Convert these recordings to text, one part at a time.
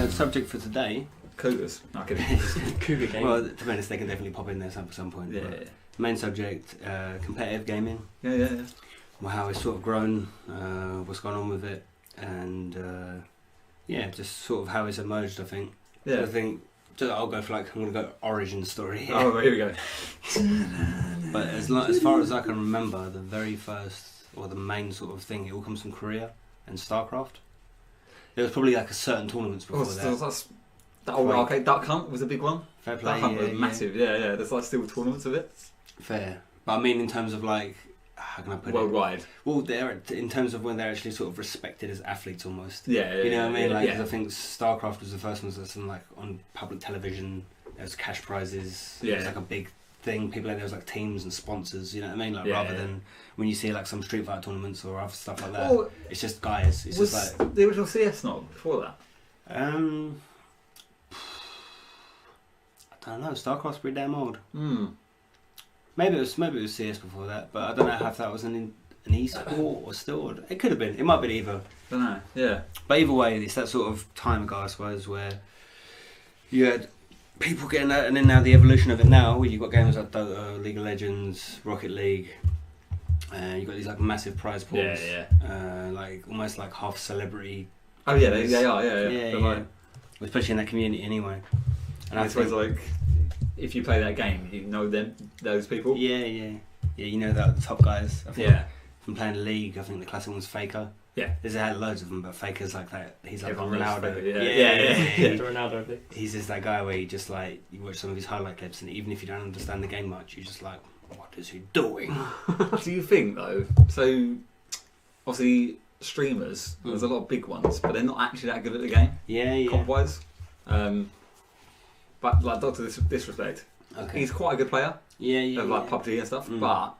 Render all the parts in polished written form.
Subject for today. Cougars. No, kidding. Cougar game. Well, to be honest, they can definitely pop in there at some point. Yeah. Main subject, competitive gaming. Yeah. Well, how it's sort of grown, what's going on with it, and just sort of how it's emerged, I think. Yeah. So I think I'll go for I'm going to go origin story here. Oh, here we go. But as far as I can remember, the very first, or the main sort of thing, it all comes from Korea and StarCraft. There was probably like a certain tournaments before that. That old arcade Duck Hunt was a big one. Fair play. Duck Hunt was massive. Yeah. There's like still tournaments of it. Fair. But I mean in terms of like, how can I put Worldwide. it? Well, they're in terms of when they're actually sort of respected as athletes almost. Yeah. You know what I mean? Like, 'cause yeah. I think StarCraft was the first one that's on public television. There was cash prizes. Yeah. It was like a big thing. People, there was like teams and sponsors. You know what I mean? Like Yeah. rather than when you see like some Street Fighter tournaments or other stuff like that. Well, it's just guys. It's was just like the original CS not before that? I don't know. StarCraft's pretty damn old. Maybe it was CS before that, but I don't know if that was an e-sport or still. It could have been. It might be either. Don't know. Yeah. But either way, it's that sort of time ago, I suppose, where you had people getting that, and then now the evolution of it now, where you've got games like Dota, League of Legends, Rocket League, and you've got these like massive prize pools, like almost like half celebrity. Oh yeah, they are. Yeah. Like, especially in that community anyway. And I suppose like if you play that game, you know those people. Yeah. You know that the top guys. I think Yeah. From playing League, I think the classic one's Faker. Yeah. There's had loads of them, but Faker's like that. He's like Everyone Ronaldo. knows Faker, yeah. The Ronaldo thing. He's just that guy where you just like you watch some of his highlight clips, and even if you don't understand the game much, you're just like, what is he doing? Do you think though? So obviously streamers, there's a lot of big ones, but they're not actually that good at the game. Yeah. Comp wise. But like Doctor Disrespect, Okay. he's quite a good player. Yeah. Of like PUBG and stuff, but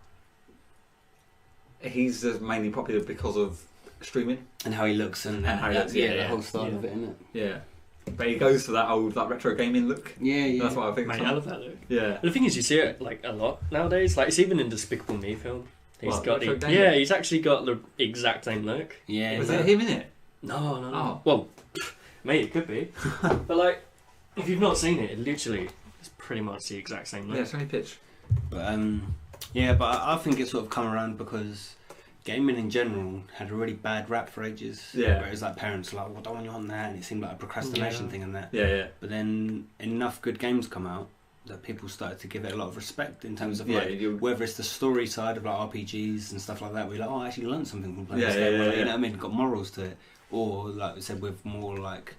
he's just mainly popular because of streaming And how he looks and how he looks. the whole style of it, isn't it? Yeah. But he goes for that old like retro gaming look. Yeah. That's what I think. Mate, I love that look. Yeah. The thing is, you see it like a lot nowadays. Like it's even in Despicable Me film. He's retro gaming? he's actually got the exact same look. Yeah. Was it him in it? No. Oh. Well, mate, it could be. But like, if you've not seen it, literally, it's pretty much the exact same look. Yeah, show me a pitch. But but I think it's sort of come around because gaming in general had a really bad rap for ages. Yeah. Whereas like parents were like, well, don't want you on that, and it seemed like a procrastination thing and that. Yeah. But then enough good games come out that people started to give it a lot of respect in terms of whether it's the story side of like RPGs and stuff like that. We're like, oh, I actually learned something from playing this game. You know what I mean? Got morals to it. Or like we said, with more like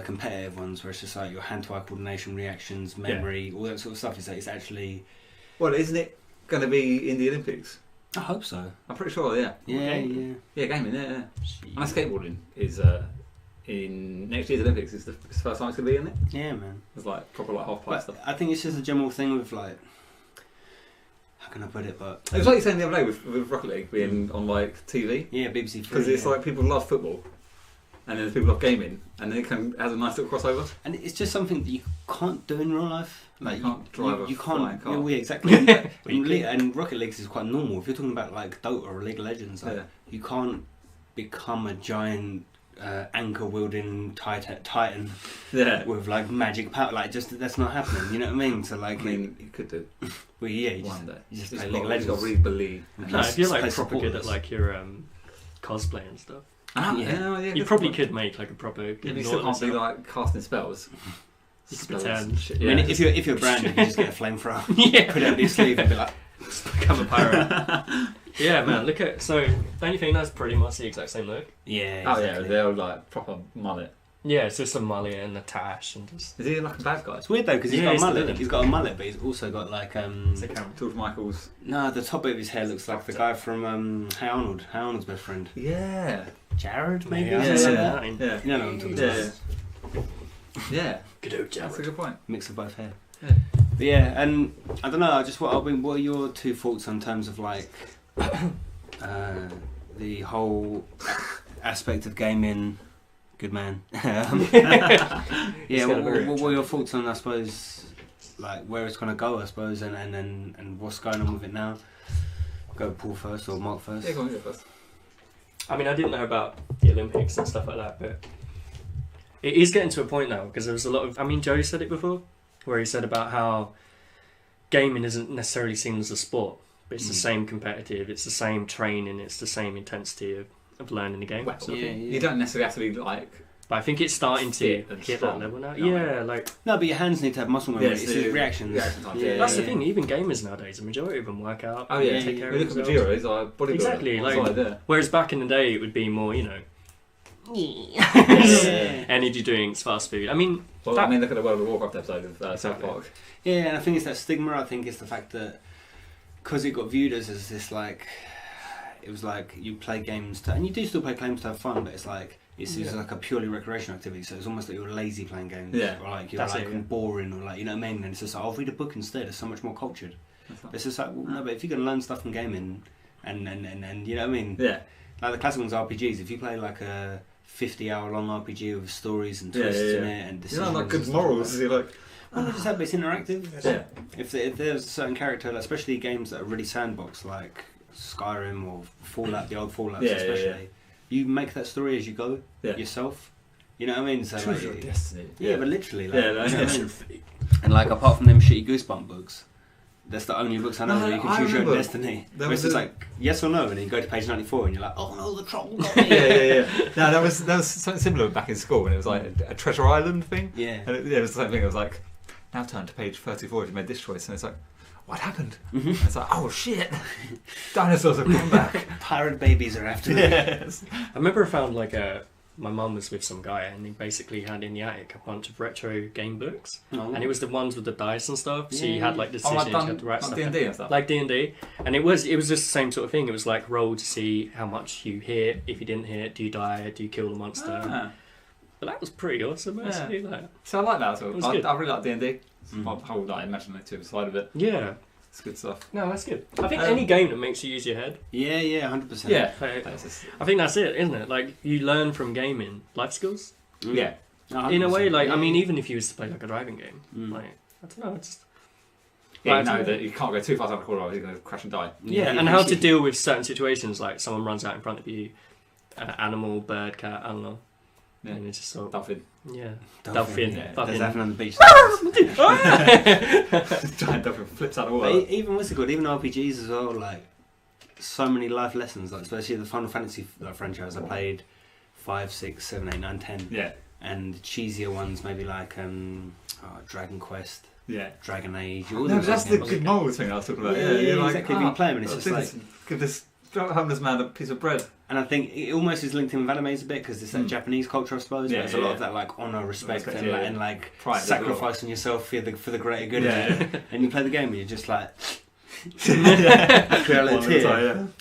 competitive ones where it's just like your hand-to-eye coordination, reactions, memory, all that sort of stuff. It's actually. Well, isn't it going to be in the Olympics? I hope so. I'm pretty sure. Yeah. Yeah. Yeah, gaming. Yeah. And skateboarding is in next year's Olympics. It's the first time it's going to be in it. Yeah, man. It's like proper like half-pipe stuff. I think it's just a general thing with like. How can I put it? But it was like you saying the other day with Rocket League being on like TV. Yeah, BBC. Because it's like people love football, and then people love gaming, and then it has a nice little crossover. And it's just something that you can't do in real life. Like you can't drive you a flying can't. car. Yeah, exactly. And Rocket League is quite normal. If you're talking about like Dota or League of Legends, like, you can't become a giant anchor wielding titan. With like magic power. Like just that's not happening. You know what I mean? So like, I mean, you could do. Well, yeah, you one day. You just You've play got League of Legends. to really believe. No, if you're like proper good at like your cosplay and stuff. You probably could make like a proper. You still can't be like casting spells. You could pretend. Shit, I mean, if you're branded, you just get a flamethrower. Put it on your sleeve and be like, become a pirate. Yeah, man. Look at don't you think that's pretty much the exact same look? Yeah. Exactly. Oh yeah, they're like proper mullet. Yeah, it's just a mullet and a tash and just. Is he like a bad guy? It's weird though because he's got a mullet. He's got a mullet, but he's also got like George Michael's. No, the top of his hair looks like the guy from Hey Arnold. Hey Arnold's best friend. Yeah. Jared, maybe. Yeah. You know what I'm talking about. Yeah. Good old Jared. That's a good point. Mix of both hair. Yeah. But yeah, and I don't know. What are your two thoughts in terms of like the whole aspect of gaming? Good man. Yeah. What were your thoughts on? I suppose like where it's gonna go. I suppose and what's going on with it now. Go Paul first or Mark first. Yeah, go on, go first. I mean, I didn't know about the Olympics and stuff like that, but it is getting to a point now because there was a lot of. I mean, Joe said it before, where he said about how gaming isn't necessarily seen as a sport, but it's the same competitive, it's the same training, it's the same intensity of learning the game. Well, you don't necessarily have to be like. But I think it's starting to hit that level now. Yeah, like no, but your hands need to have muscle memory. It's his reactions. That's the thing. Even gamers nowadays, the majority of them work out. Oh yeah, take care we of look at Majiro, he's like bodybuilder. Exactly. Like, whereas back in the day, it would be more, energy drinks, fast food. I mean, look at the World of Warcraft episode of South Park. Yeah, and I think it's that stigma. I think it's the fact that because it got viewed as this like, it was like you play games to, and you do still play games to have fun, but it's like. It's like a purely recreational activity, so it's almost like you're lazy playing games, or like you're boring, or like, you know what I mean. And it's just like, I'll read a book instead. It's so much more cultured. It's just like, well, no, but if you're gonna learn stuff from gaming, and you know what I mean. Yeah. Like the classic ones, RPGs. If you play like a 50-hour-long RPG with stories and twists in it and decisions, like good morals. You're like, well, just that, but it's interactive. Yeah. If there's a certain character, like, especially games that are really sandbox, like Skyrim or Fallout, the old Fallouts especially. Yeah. You make that story as you go yourself. You know what I mean? So choose your destiny. Yeah, but literally. Like, you know what I mean? And like, apart from them shitty Goosebumps books, that's the only books I know where you can choose your own destiny. It's just like yes or no, and then you go to page 94 and you're like, oh no, the troll got me. No, that was something similar back in school when it was like a Treasure Island thing. Yeah. And it was the same thing. It was like, now turn to page 34 if you made this choice, and it's like, what happened? And it's like, oh shit, dinosaurs have come back. Pirate babies are after me. Yes. I remember I found my mum was with some guy and he basically had in the attic a bunch of retro game books, and it was the ones with the dice and stuff. So you had like decisions, you had to write stuff. D&D and stuff. Like D&D, and it was just the same sort of thing. It was like roll to see how much you hit. If you didn't hit, do you die? Do you kill the monster? But that was pretty awesome. Actually, so I like that. I really like D&D. My whole imaginative side of it. Yeah. It's good stuff. No, that's good. I think any game that makes you use your head. Yeah, 100%. Yeah. I think that's it, isn't it? Like, you learn from gaming life skills. Yeah. 100%. In a way, like, I mean, even if you was to play like a driving game, like, I don't know, it's... Yeah, you know that you can't go too fast out of the corner or you're going to crash and die. Yeah, and how to deal with certain situations, like someone runs out in front of you, an animal, bird, cat, I don't know. Yeah. And it's just so... Dolphin. Yeah. Dolphin. Yeah. There's that on the beach. Giant dolphin flips out of the water. But even what's it called? Even RPGs as well. Like so many life lessons. Like especially the Final Fantasy franchise. I played 5, 6, 7, 8, 9, 10. Yeah. And cheesier ones maybe like Dragon Quest. Yeah. Dragon Age. No, that's the good moral thing I was talking about. Yeah, exactly. If you play them, and it's just like give this homeless man a piece of bread. And I think it almost is linked in with animes a bit because it's that Japanese culture, I suppose. There's a lot of that like honour, respect, and pride, sacrificing yourself for the greater good. And you play the game and you're just like tear.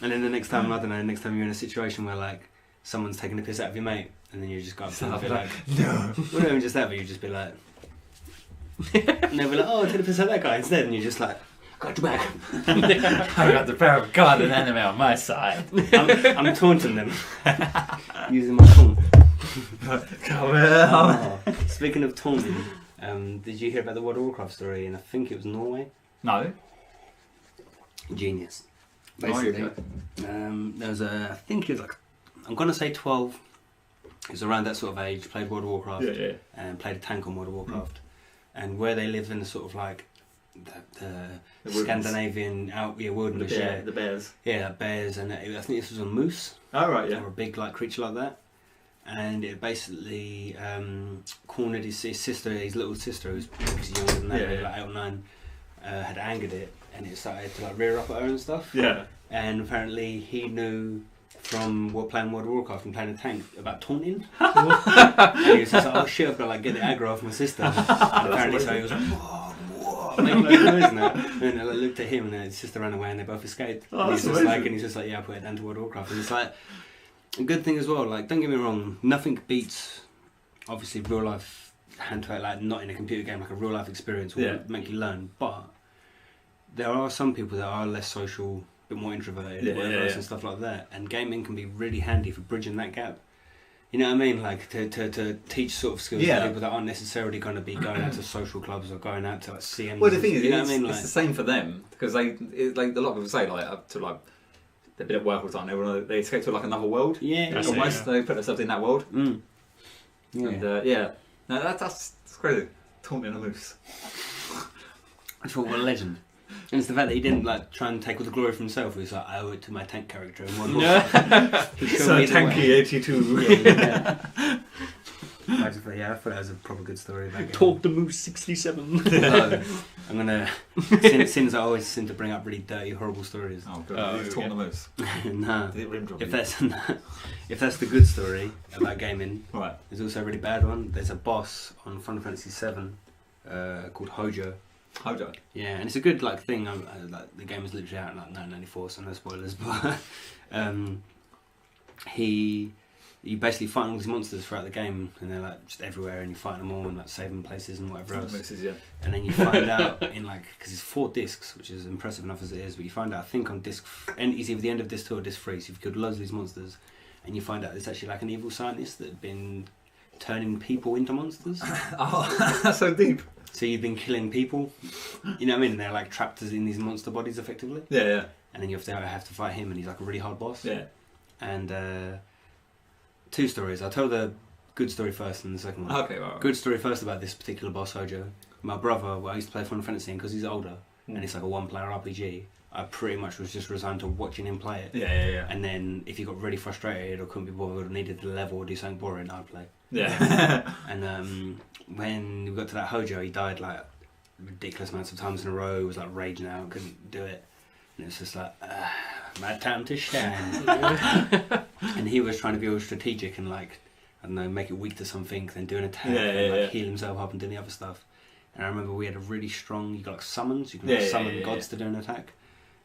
And then the next time, I don't know, next time you're in a situation where like someone's taking the piss out of your mate, and then you just go up and be like, no. Well, not even just that, but you just be like, and they'll be like, oh, take the piss out of that guy instead, and you're just like, got your back. I've got the power of God and anime on my side. I'm taunting them using my taunt. Speaking of taunting, did you hear about the World of Warcraft story? And I think it was Norway. No. Genius. Basically, there was I think it was like, I'm gonna say 12. It was around that sort of age. Played World of Warcraft and played a tank on World of Warcraft, and where they live in the sort of like the Scandinavian wilderness. The bears. Yeah, bears, and I think this was a moose. Oh right, yeah. Or a big like creature like that, and it basically cornered his sister, his little sister, who's obviously younger than that, maybe like 8 or 9, had angered it, and it started to like rear up at her and stuff. Yeah. And apparently he knew from playing World of Warcraft and playing a tank about taunting. And he was just like, oh shit, I've got to like get the aggro off my sister. And apparently so he was like, whoa, making like noise now. And then I looked at him and his sister ran away and they both escaped. Oh, and he's just like, yeah, I put it down to World of Warcraft. And it's like a good thing as well. Like, don't get me wrong, nothing beats obviously real life hand-to-hand, like not in a computer game, like a real life experience will make you learn. But there are some people that are less social, a bit more introverted, and stuff like that. And gaming can be really handy for bridging that gap. You know what I mean? Like to teach sort of skills to people that aren't necessarily going to be going out to social clubs or going out to like CMs. Well, the thing is, you know what I mean? Like, it's the same for them because like a lot of people say like up to like they've been at work all the time. They escape to like another world. Yeah, almost. They put themselves in that world. Mm. Yeah. And no, that's crazy. Taunting a moose. I thought, what a legend. And it's the fact that he didn't like try and take all the glory for himself. He was like, I owe it to my tank character. And he showed so me the Tanky way. 82. Yeah. I thought that was a proper good story. About Talk the Moose 67. I'm gonna. Since I always seem to bring up really dirty, horrible stories. Oh, good. Taunt the moose. No. Did it rim drop If that's the good story about gaming, right. There's also a really bad one. There's a boss on Final Fantasy VII called Hojo. Hojo. Yeah, and it's a good thing. Like the game was literally out in 1994, so no spoilers. But you basically fight all these monsters throughout the game, and they're like just everywhere, and you fight them all and like save them places and whatever else. Misses, yeah. And then you find out in because it's 4 discs, which is impressive enough as it is, but you find out I think on disc, and it's either the end of disc 2 or disc 3, so you've killed loads of these monsters, and you find out there's actually like an evil scientist that had been turning people into monsters. Oh, that's so deep. So you've been killing people, you know what I mean? And they're like trapped in these monster bodies, effectively. Yeah, yeah. And then you have to fight him, and he's like a really hard boss. Yeah. And 2 stories. I'll tell the good story first and the second one. Okay, right. Good story first about this particular boss, Hojo. My brother, I used to play Final Fantasy, and because he's older, and it's like a 1-player RPG, I pretty much was just resigned to watching him play it. Yeah. And then if he got really frustrated or couldn't be bothered or needed the level or do something boring, I'd play. Yeah. And when we got to that Hojo, he died like ridiculous amounts of times in a row. He was like raging out, couldn't do it. And it's just like, my time to shine. And he was trying to be all strategic and like, I don't know, make it weak to something, then do an attack, and heal himself up and do the other stuff. And I remember we had a really strong, you got like summons, you can summon gods to do an attack.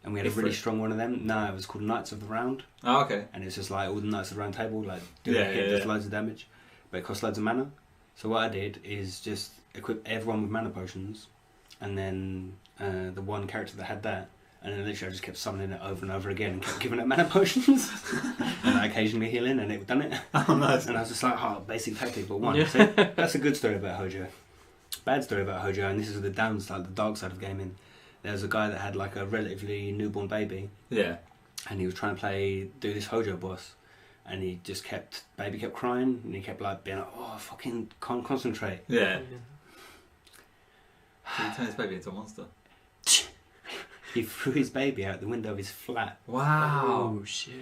And we had a really strong one of them. No, it was called Knights of the Round. Oh, okay. And it's just like all the Knights of the Round Table, like do a hit, does loads of damage, but it costs loads of mana. So what I did is just equip everyone with mana potions, and then the one character that had that, and then literally I just kept summoning it over and over again and kept giving it mana potions, and I occasionally healing, and it done it. Oh, nice. And I was just like, basic tactic, but one. Yeah. So that's a good story about Hojo. Bad story about Hojo, and this is the downside, the dark side of gaming. There was a guy that had like a relatively newborn baby. Yeah. And he was trying to do this Hojo boss. And he just baby kept crying. And he kept like being like, oh, I fucking can't concentrate. Yeah. So he turned his baby into a monster. He threw his baby out the window of his flat. Wow. Oh, shit.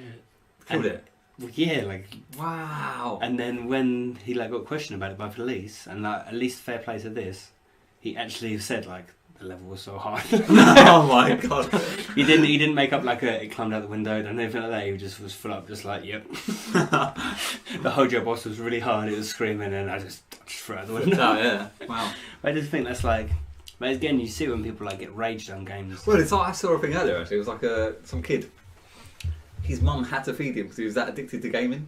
Killed it? Well, yeah, like... Wow. And then when he got questioned about it by police, and at least fair play to this, he actually said like, the level was so hard. Oh my god! He didn't make up like it climbed out the window and anything like that. He just was full up, just like yep. The Hojo boss was really hard. It was screaming, and I just threw it out the window. Oh yeah! Wow. But I just think that's like, but again, you see when people like get raged on games. Well, it's like I saw a thing earlier. Actually, it was like some kid. His mum had to feed him because he was that addicted to gaming.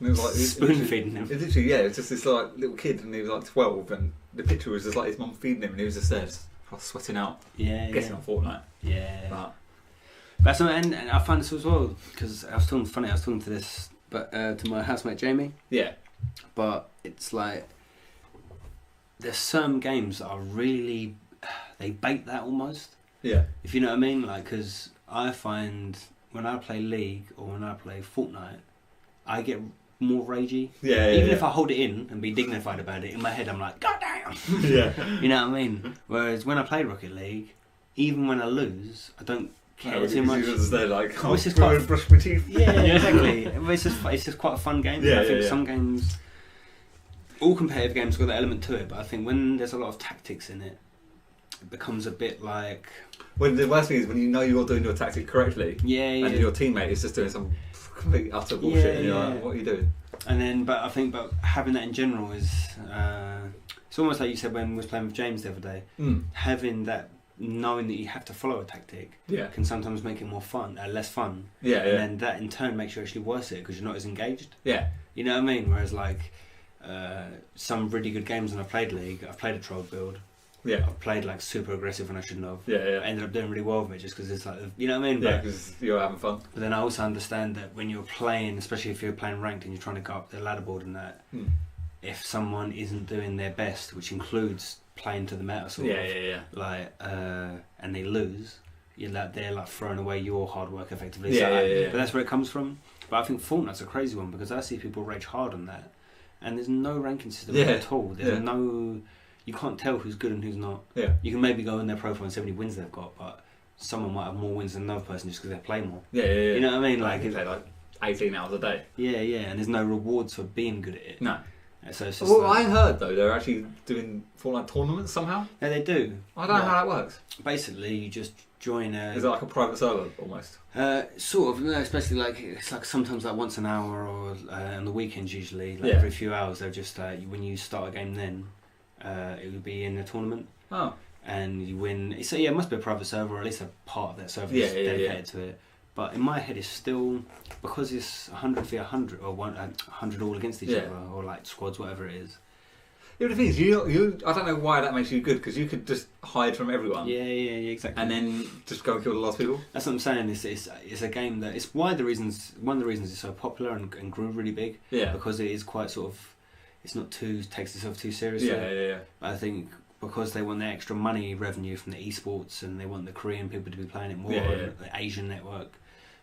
And it was like spoon feeding him. It literally, yeah, it was just this like little kid, and he was like 12, and the picture was just like his mum feeding him, and he was just there. Sweating out, guessing on Fortnite. Yeah, but and I find this as well because I was talking to this, but to my housemate Jamie. Yeah, but it's like there's some games that are really they bait that almost. Yeah, if you know what I mean, like because I find when I play League or when I play Fortnite, I get more ragey. Even if I hold it in and be dignified about it, in my head I'm like, God damn. You know what I mean? Whereas when I play Rocket League, even when I lose, I don't care too much. You're just there like, it's just quite brush my teeth. Yeah, exactly. It's just quite a fun game. I think some games, all competitive games, got that element to it. But I think when there's a lot of tactics in it, it becomes a bit like. When the worst thing is when you know you're doing your tactic correctly. And your teammate is just doing some complete utter bullshit, and you're like, what are you doing? And then, but I think, having that in general is, it's almost like you said when we was playing with James the other day. Having that, knowing that you have to follow a tactic, can sometimes make it more fun, less fun. And then that in turn makes you actually worse it because you're not as engaged. Yeah. You know what I mean? Whereas like some really good games when I played League, I've played a troll build. Yeah. I've played like super aggressive when I shouldn't have. I ended up doing really well with it just because it's like, you know what I mean? Yeah, because you're having fun. But then I also understand that when you're playing, especially if you're playing ranked and you're trying to go up the ladder board and that, if someone isn't doing their best, which includes playing to the meta sort of, like, and they lose, they're like throwing away your hard work effectively. But that's where it comes from. But I think Fortnite's a crazy one because I see people rage hard on that. and there's no ranking system at all. There's no, you can't tell who's good and who's not. Yeah. You can maybe go in their profile and see how many wins they've got, but someone might have more wins than another person just because they play more. Yeah. You know what I mean? Like, they play 18 hours a day. Yeah, and there's no rewards for being good at it. No. So it's just I heard though they're actually doing Fortnite tournaments somehow. Yeah, they do. I don't know how that works. Basically, you just join a... Is it like a private server almost? Sort of, no, especially like it's like sometimes like once an hour or on the weekends usually, like every few hours they'll just when you start a game then it would be in a tournament. Oh. And you win. So yeah, it must be a private server or at least a part of that server is dedicated to it. But in my head it's still, because it's 100 v 100 or 100 all against each other or like squads, whatever it is. Yeah, but the thing is, you I don't know why that makes you good, because you could just hide from everyone. Yeah, exactly. And then just go and kill the last people. That's what I'm saying. It's a game that it's one of the reasons it's so popular and grew really big. Yeah. Because it is quite sort of, it's not takes itself too seriously. Yeah. But I think because they want the extra money revenue from the esports and they want the Korean people to be playing it more, and the Asian network,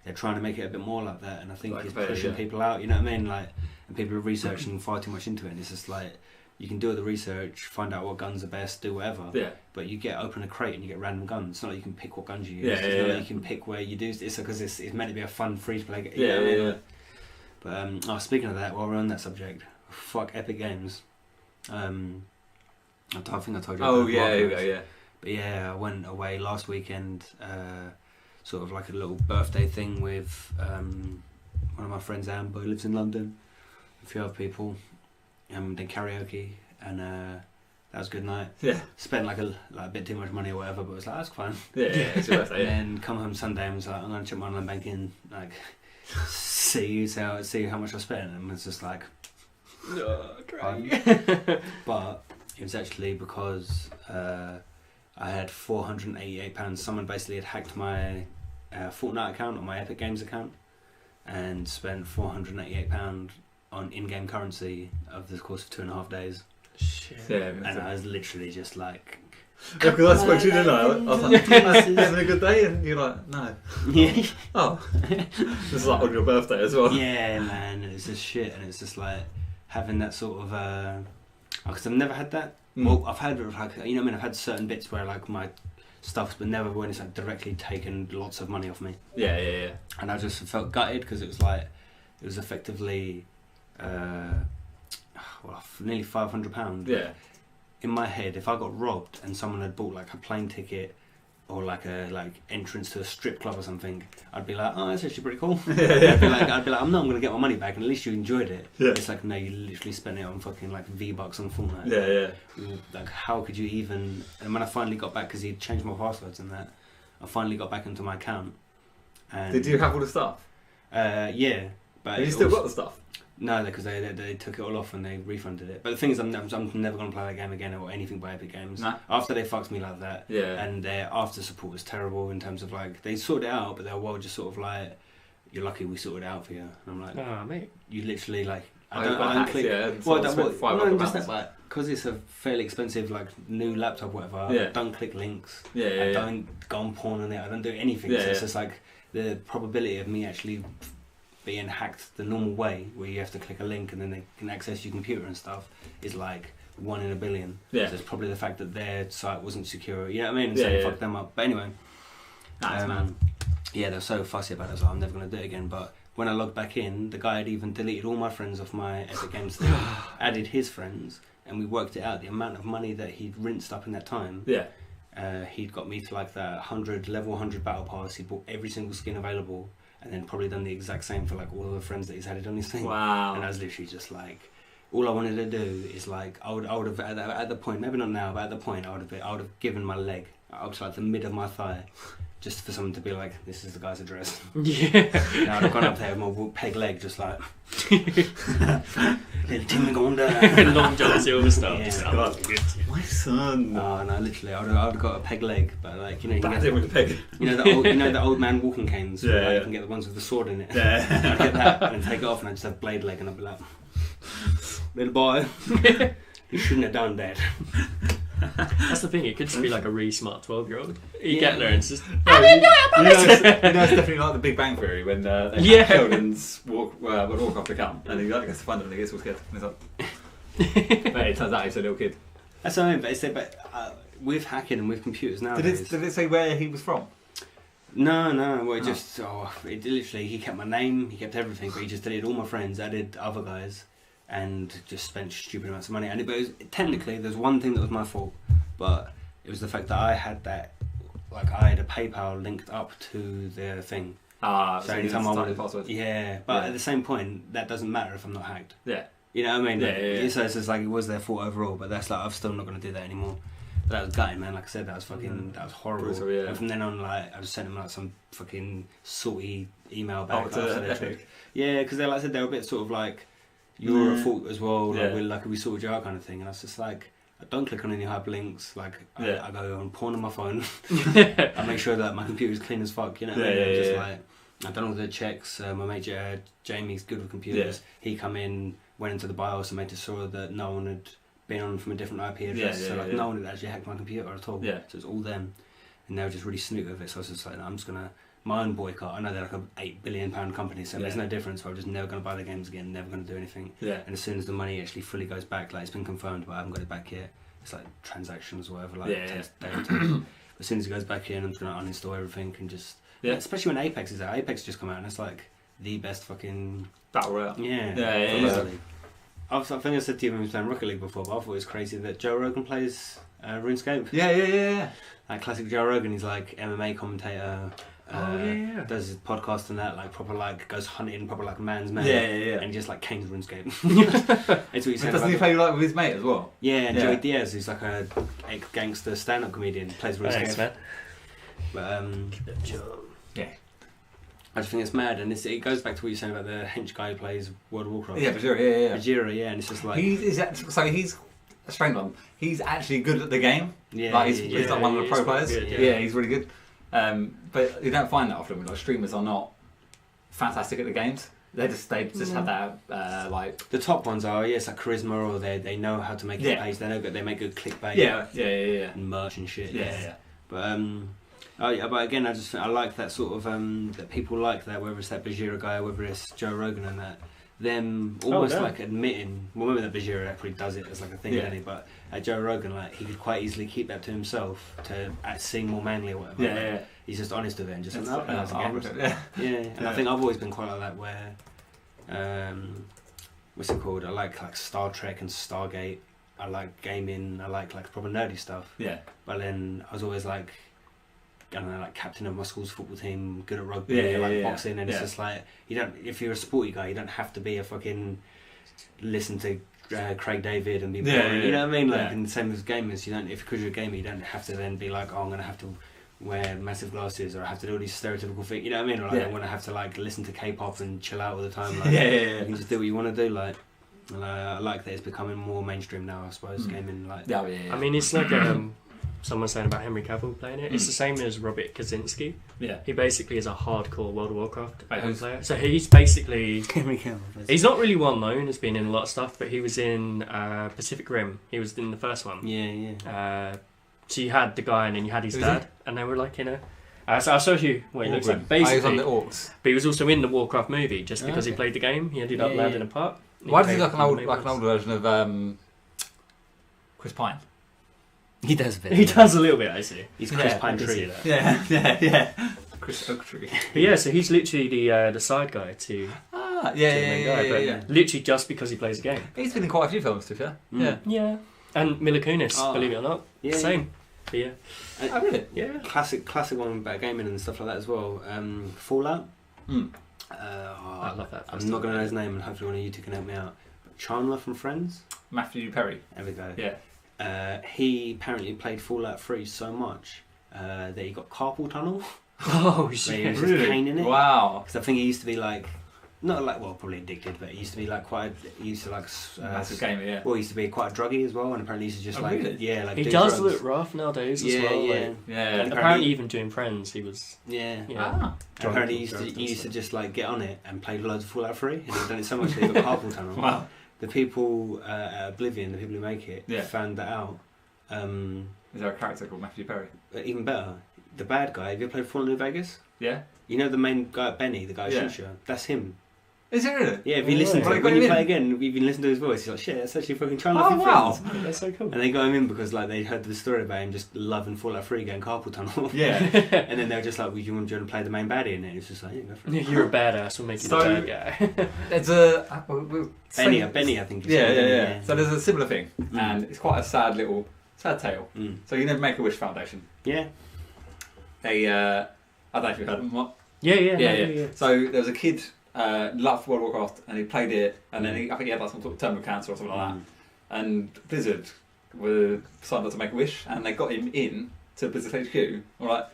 they're trying to make it a bit more like that. And I think it's pushing people out. You know what I mean? Like, and people are researching far too much into it. And it's just like, you can do all the research, find out what guns are best, do whatever. Yeah. But you open a crate and you get random guns. It's not like you can pick what guns you use. It's not like you can pick where you do. It's because it's meant to be a fun free to play game. Yeah. But speaking of that, while we're on that subject, fuck Epic Games. I think I told you. Oh yeah. But yeah, I went away last weekend. Sort of like a little birthday thing with one of my friends, Amber, who lives in London. A few other people. Did karaoke, and that was a good night. Yeah. Spent like a bit too much money or whatever, but it was like, that's fine. Yeah, it's your birthday. And then come home Sunday and was like, I'm gonna check my online banking, like see how much I spent, and it's just like, great. But it was actually because I had £488. Someone basically had hacked my Fortnite account or my Epic Games account, and spent £488 on in-game currency over the course of 2.5 days. Shit. Yeah, and I was literally just like... Yeah, because I spoke to you, didn't I? I was like, you having a good day? And you're like, no. Yeah. Oh. This is like on your birthday as well. Yeah, man. It's just shit. And it's just like having that sort of... Because I've never had that. Well, I've had, like, you know what I mean? I've had certain bits where like my stuff's been never when it's like directly taken lots of money off me. Yeah. And I just felt gutted because it was effectively... nearly £500. Yeah. In my head, if I got robbed and someone had bought like a plane ticket or like a entrance to a strip club or something, I'd be like, oh, that's actually pretty cool. Yeah. I'd be like, I'm gonna get my money back, and at least you enjoyed it. Yeah. It's like, no, you literally spent it on fucking like V-Bucks on Fortnite. Yeah. Like, how could you even? And when I finally got back, because he'd changed my passwords and that, I finally got back into my account. And did you have all the stuff? Yeah. But have you still got the stuff? No, because they took it all off and they refunded it. But the thing is, I'm never going to play that game again or anything by Epic Games. No. After they fucked me like that, and their after support was terrible in terms of like, they sorted it out, but they were just sort of like, you're lucky we sorted it out for you. And I'm like, oh mate, you literally like, I don't click. Because it's a fairly expensive like new laptop, whatever. I don't click links. I don't go on porn on it. I don't do anything. So it's just like the probability of me actually being hacked the normal way, where you have to click a link and then they can access your computer and stuff, is like 1 in a billion. So it's probably the fact that their site wasn't secure. You know what I mean? And so they fucked them up. But anyway, they're so fussy about it. So I'm never going to do it again. But when I logged back in, the guy had even deleted all my friends off my Epic Games thing, added his friends, and we worked it out. The amount of money that he'd rinsed up in that time. He'd got me to like that level 100 battle pass. He bought every single skin available. And then probably done the exact same for like all of the friends that he's added on his thing. Wow. And I was literally just like, all I wanted to do is like, I would have at the point, maybe not now, but at the point I would have given my leg up to like the mid of my thigh, just for someone to be like, this is the guy's address. Yeah. And I'd have gone up there with my peg leg, just like, little Timmy going down. Long John Silver stuff. Yeah. My son. Oh no, literally, I would have got a peg leg, but like, you know, with the peg. You know the old man walking canes. You can get the ones with the sword in it. I'd get that and take it off, and I'd just have blade leg, and I'd be like, little boy, you shouldn't have done that. That's the thing, it could just be like a really smart 12-year-old. You get there and it's just... it's definitely like the Big Bang Theory when Sheldon's would walk off the camp and he gets to find them and he gets all scared. And he's like, But it turns out he's a little kid. That's what I mean. But with hacking and with computers nowadays. Did it say where he was from? No. Well, it literally, he kept my name, he kept everything, but he just deleted all my friends, added other guys, and just spent stupid amounts of money. And technically, there's one thing that was my fault, but it was the fact that I had that, like, I had a PayPal linked up to the thing. So anytime I wanted, password. Yeah, but at the same point, that doesn't matter if I'm not hacked. Yeah. You know what I mean? Yeah. So it's just like, it was their fault overall, but that's like, I'm still not going to do that anymore. But that was gutting, man. Like I said, that was horrible. Brutal, yeah. And from then on, like, I just sent them like some fucking salty email back. Yeah, because like I said, they were a bit sort of like, you're at fault as well. Like, we sorted you out kind of thing. And I was just like, I don't click on any hyperlinks. Like, I go on porn on my phone. I make sure that my computer's clean as fuck. You know what I mean? Just like, I've done all the checks. My mate Jamie's good with computers. He come in, went into the BIOS and made sure that no one had been on from a different IP address, no one had actually hacked my computer at all. So it's all them, and they were just really snoot with it. So I was just like, no, I'm just gonna my own boycott. I know they're like a £8 billion company, so there's no difference. So I'm just never gonna buy the games again, never gonna do anything. And as soon as the money actually fully goes back, like it's been confirmed, but I haven't got it back yet. It's like transactions or whatever, like day or two. As soon as it goes back in, I'm just gonna uninstall everything and just especially when Apex is out. Apex just come out and it's like the best fucking battle royale. I think I said to you when we were playing Rocket League before, but I thought it was crazy that Joe Rogan plays RuneScape. Yeah. Like classic Joe Rogan, he's like MMA commentator. Does his podcast and that, like proper, like goes hunting, proper like man's man. And he just like canes RuneScape. That's what he's saying. Doesn't he play like with his mate as well? Yeah, and Joey Diaz, who's like a gangster stand-up comedian, plays RuneScape. Thanks, man. But I just think it's mad, and it goes back to what you're saying about the hench guy who plays World of Warcraft. Yeah, Bajira, Bajira, and it's just like... He's a strange one. He's actually good at the game. Like he's like one of the pro players. Good, he's really good. But you don't find that often. Like streamers are not fantastic at the games. They just have that like... The top ones are, it's like charisma, or they know how to make it page. They make good clickbait. Yeah. And merch and shit. But again, I like that sort of that people like that, whether it's that Bajira guy, whether it's Joe Rogan and that, them almost like admitting. Well, remember that Bajira probably does it as like a thing, doesn't he? But Joe Rogan, like he could quite easily keep that to himself to sing more manly or whatever. He's just honest with it and just like, And I think I've always been quite like that, where what's it called? I like Star Trek and Stargate. I like gaming. I like proper nerdy stuff. But then I was always like, I don't know, like captain of my school's football team, good at rugby, boxing, and it's just like, you don't. If you're a sporty guy, you don't have to be a fucking listen to Craig David and be boring. You know what I mean? Like, and the same as gamers, you don't. Because you're a gamer, you don't have to then be like, oh, I'm gonna have to wear massive glasses, or I have to do all these stereotypical things. You know what I mean? Or like, I'm gonna have to like listen to K-pop and chill out all the time. Like, you can just do what you want to do. Like, and I like that it's becoming more mainstream now. I suppose gaming. Like, I mean, it's like someone saying about Henry Cavill playing it. It's the same as Robert Kaczynski. He basically is a hardcore World of Warcraft player. So he's basically... Henry Cavill. He's not really well known as being in a lot of stuff, but he was in Pacific Rim. He was in the first one. So you had the guy and then you had his dad, and they were like in a... so I'll show you what he looks like. Basically, he was on the Orcs. But he was also in the Warcraft movie, just because he played the game. He ended up landing a part. Why does he look like an old version of Chris Pine? He does a bit. He does a little bit, I see. He's Chris Pine Tree. Yeah. Chris Oak Tree. But so he's literally the side guy to the main guy. Literally just because he plays the game. He's been in quite a few films, to be fair. Yeah. And Mila Kunis, believe it or not. Same. But really? Yeah. Classic one about gaming and stuff like that as well. Fallout. I love that. I'm not going to know his name, and hopefully one of you two can help me out. But Chandler from Friends. Matthew Perry. There we go. Yeah. He apparently played Fallout 3 so much that he got carpal tunnel. Oh shit! He was just pain in it. Wow. Because I think he used to be like, not like, well, probably addicted, but he used to be like quite. He used to like massive gamer, yeah. Well, he used to be quite a druggy as well, and apparently he used to just like really? like. He do does drugs. look rough nowadays as well. And apparently even doing Friends, he was. Apparently he used to just like get on it and play loads of Fallout 3, and he'd done it so much that he got carpal tunnel. Wow. The people at Oblivion, the people who make it, found that out. Is there a character called Matthew Perry? Even better, the bad guy. Have you ever played Fallout New Vegas? Yeah. You know the main guy, Benny, the guy who shoots you? That's him. Is it really? Yeah, if you listen to it, when you play again, if you listen to his voice, you're like, shit, that's actually fucking trying to Oh, wow. Yeah, that's so cool. And they got him in because like they heard the story about him just loving Fallout 3 getting carpal tunnel. Yeah. And then they were just like, well, do you want to play the main baddie? And then it's just like, yeah, go for it. You're a badass, we'll make you the bad guy. There's a... Benny, I think. Yeah. So there's a similar thing, and it's quite a sad tale. Mm. So you know Make-A-Wish Foundation? Yeah. They, I don't know if you've heard of them. What? Yeah. So there was a kid, loved World of Warcraft, and he played it, and then I think he had like some sort of terminal cancer or something like that. And Blizzard were signed up to make a wish, and they got him in to Blizzard HQ. All right,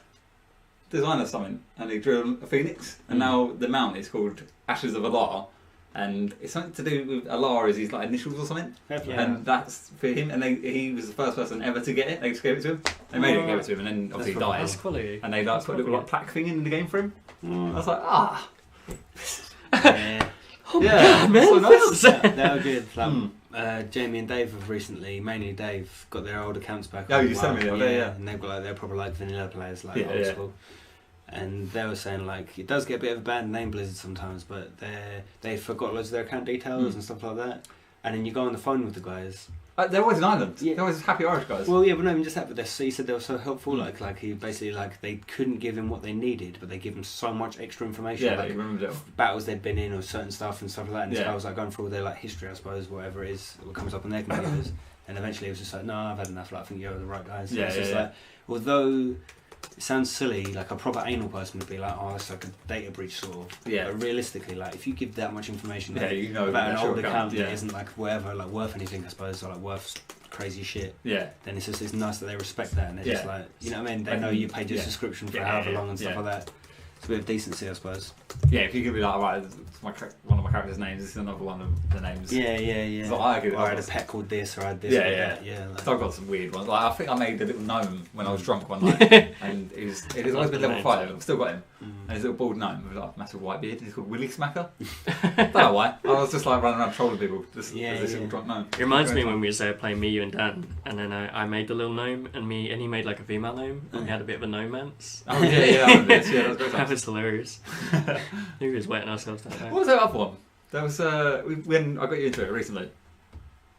design us something, and he drew a phoenix, and now the mount is called Ashes of Alar, and it's something to do with Alar is his like initials or something, and that's for him. And he was the first person ever to get it. They just gave it to him. They made it, gave it to him, and then obviously he died. That's quality. And they like put a little like plaque thing in the game for him. I was like, Yeah. Oh my God, man, so nice. They were good. Jamie and Dave have recently, mainly Dave, got their old accounts back. Oh, you sent me the other day, yeah. And they've got like they're probably like vanilla players, like old yeah. school. And they were saying like it does get a bit of a bad name, Blizzard, sometimes, but they forgot loads of their account details and stuff like that. And then you go on the phone with the guys. They're always in Ireland. Yeah. They're always happy Irish guys. Well, yeah, but not even just that. But he said they were so helpful. Like he basically they couldn't give him what they needed, but they give him so much extra information. Yeah, like remember battles they'd been in or certain stuff and stuff like that. And this guy was like going through all their like history, I suppose, whatever it is, what comes up on their computers. And eventually it was just like, no, I've had enough. Like, I think you're the right guys. So it's just like, although it sounds silly, like a proper anal person would be like, oh, it's like a data breach sort of. Yeah. But realistically, like if you give that much information, you know, about an old account that isn't like whatever, like worth anything, I suppose, or like worth crazy shit. Yeah. Then it's just nice that they respect that and they're just like, you know what I mean? They know you paid your subscription for however long and stuff like that. It's a bit of decency, I suppose. Yeah, if you could be like, alright, one of my characters' names, this is another one of the names. Yeah. So I had a pet called this, or I had this. Yeah. So I've got some weird ones. Like I think I made a little gnome when I was drunk one night, and it has always been level 5. I've still got him. And he's a little bald gnome with like a massive white beard. He's called Willy Smacker. Don't know why. I was just like running around trolling people. This little drunk gnome. It reminds me when we was there playing me, you and Dan, and then I made the little gnome, and he made like a female gnome, and we had a bit of a gnome-mance. Oh yeah, that was great. That was hilarious. We was wetting ourselves that day. What was that other one? There was when I got you into it recently,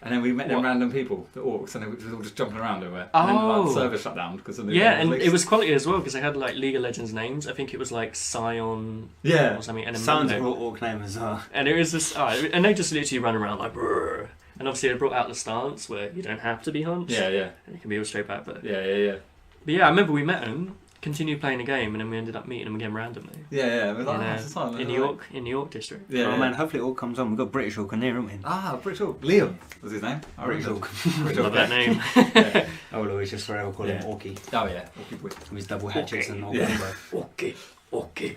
and then we met them random people, the orcs, and they were all just jumping around everywhere. And then like, the server shut down because of the and it was quality as well because they had like League of Legends names. I think it was like Scion, or something. And Sounds a orc name as well. And it was just, and they just literally run around like. Brrr. And obviously they brought out the stance where you don't have to be hunched. Yeah. And you can be all straight back, but yeah. But yeah, I remember we met them. Continued playing the game, and then we ended up meeting them again randomly. Yeah. It was like, in New York district. Yeah. Oh man, hopefully it all comes on. We've got British Orc in there, haven't we? British Orc. Liam was his name. British Orc. Love that name. I will always just forever call him Orky. Oh yeah, Orky boy. With his double hatchets and all Orky.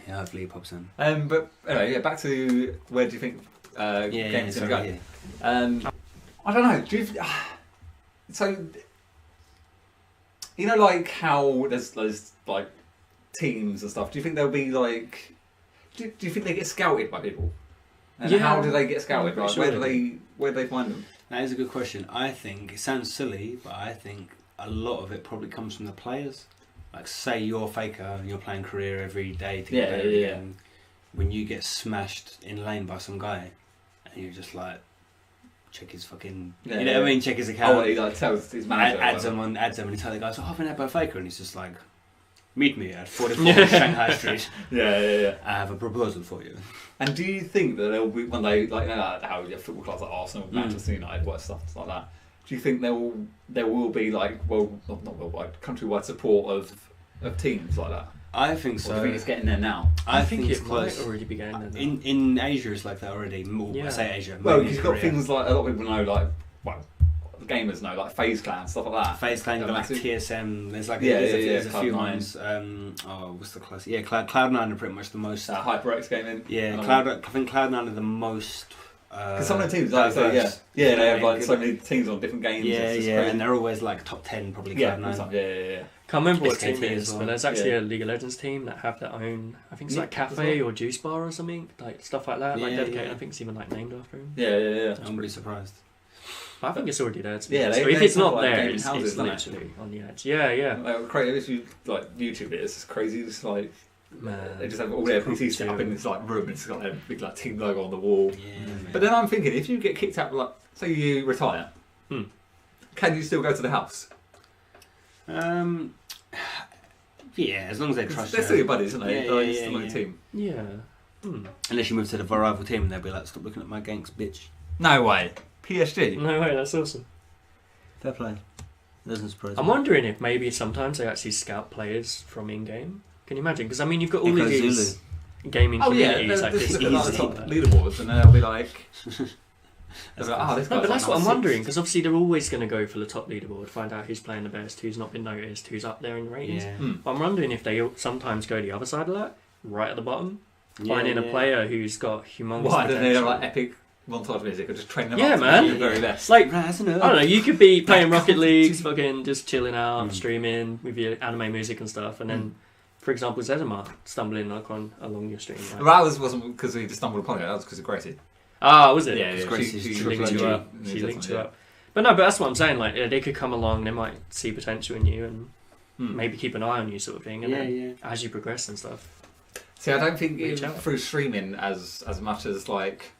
Yeah, hopefully he pops in. But anyway, back to where do you think games are going to go? I don't know. Do you? So. You know, like how there's like teams and stuff. Do you think they'll be like? Do you think they get scouted by people? And how do they get scouted? Like, where do they find them? That is a good question. I think it sounds silly, but I think a lot of it probably comes from the players. Like, say you're a faker and you're playing career every day to get better again. When you get smashed in lane by some guy, and you're just like. Check his fucking, you know what I mean? Check his account. Oh, he like tells his manager. Adds him, and he tells the guy, so I've been out by Faker, and he's just like, meet me at 44 Shanghai Street. Yeah. I have a proposal for you. And do you think that there'll be one day, like how you have football clubs like Arsenal, Manchester United, what stuff like that? Do you think there will be like not worldwide, countrywide support of teams like that? I think so. Or do you think it's getting there now? I think it might already be getting there now. In Asia, it's like that already. I say Asia. Well, you've got things like a lot of people know, like gamers know, like FaZe Clan, stuff like that. FaZe Clan, like TSM. There's like there's a few ones. What's the class? Yeah, Cloud9 are pretty much the most. HyperX Gaming. Yeah, I think Cloud9 are the most. Because some of the teams, like they have like so many teams on different games. Yeah, and they're always like top 10, probably Cloud9. Yeah. Can't remember what team it is, but there's actually a League of Legends team that have their own. I think it's like cafe or juice bar or something, like stuff like that. Like dedicated. I think it's even like named after him. Yeah. I'm really surprised. But I think it's already there. To be if it's not like there, it's literally on the edge. Yeah. Like, crazy. If you like YouTube, it's crazy. It's like Man, they just have all their PCs set up in this like room, and it's got their big like team logo on the wall. But then I'm thinking, if you get kicked out, like say you retire, can you still go to the house? Yeah, as long as they trust you. They're still your buddies, aren't they? Yeah, still on your team. Yeah. Unless you move to the rival team and they'll be like, stop looking at my ganks, bitch. No way. PSG. No way, that's awesome. Fair play. Doesn't surprise me. I'm wondering if maybe sometimes they actually scout players from in-game. Can you imagine? Because I mean, you've got all of these gaming communities like this. Look at the top leaderboards, and they'll be like, this guy's but that's what I'm 6. wondering, because obviously they're always going to go for the top leaderboard, find out who's playing the best, who's not been noticed, who's up there in the ratings. But I'm wondering if they sometimes go the other side of that, right at the bottom, finding a player who's got humongous potential. Why don't they have like epic montage music or just train them up to be the very best? Like, I don't know, you could be playing Rocket League, fucking just chilling out, streaming with your anime music and stuff, and then, for example, Zedamar stumbling along your stream. Right? Well, that wasn't because he just stumbled upon it, that was because of Gracie. Ah, was it? Yeah, she linked you up. She linked you up. But no, but that's what I'm saying. Like, they could come along, they might see potential in you, and maybe keep an eye on you, sort of thing. And then as you progress and stuff. See, I don't think through streaming as much as like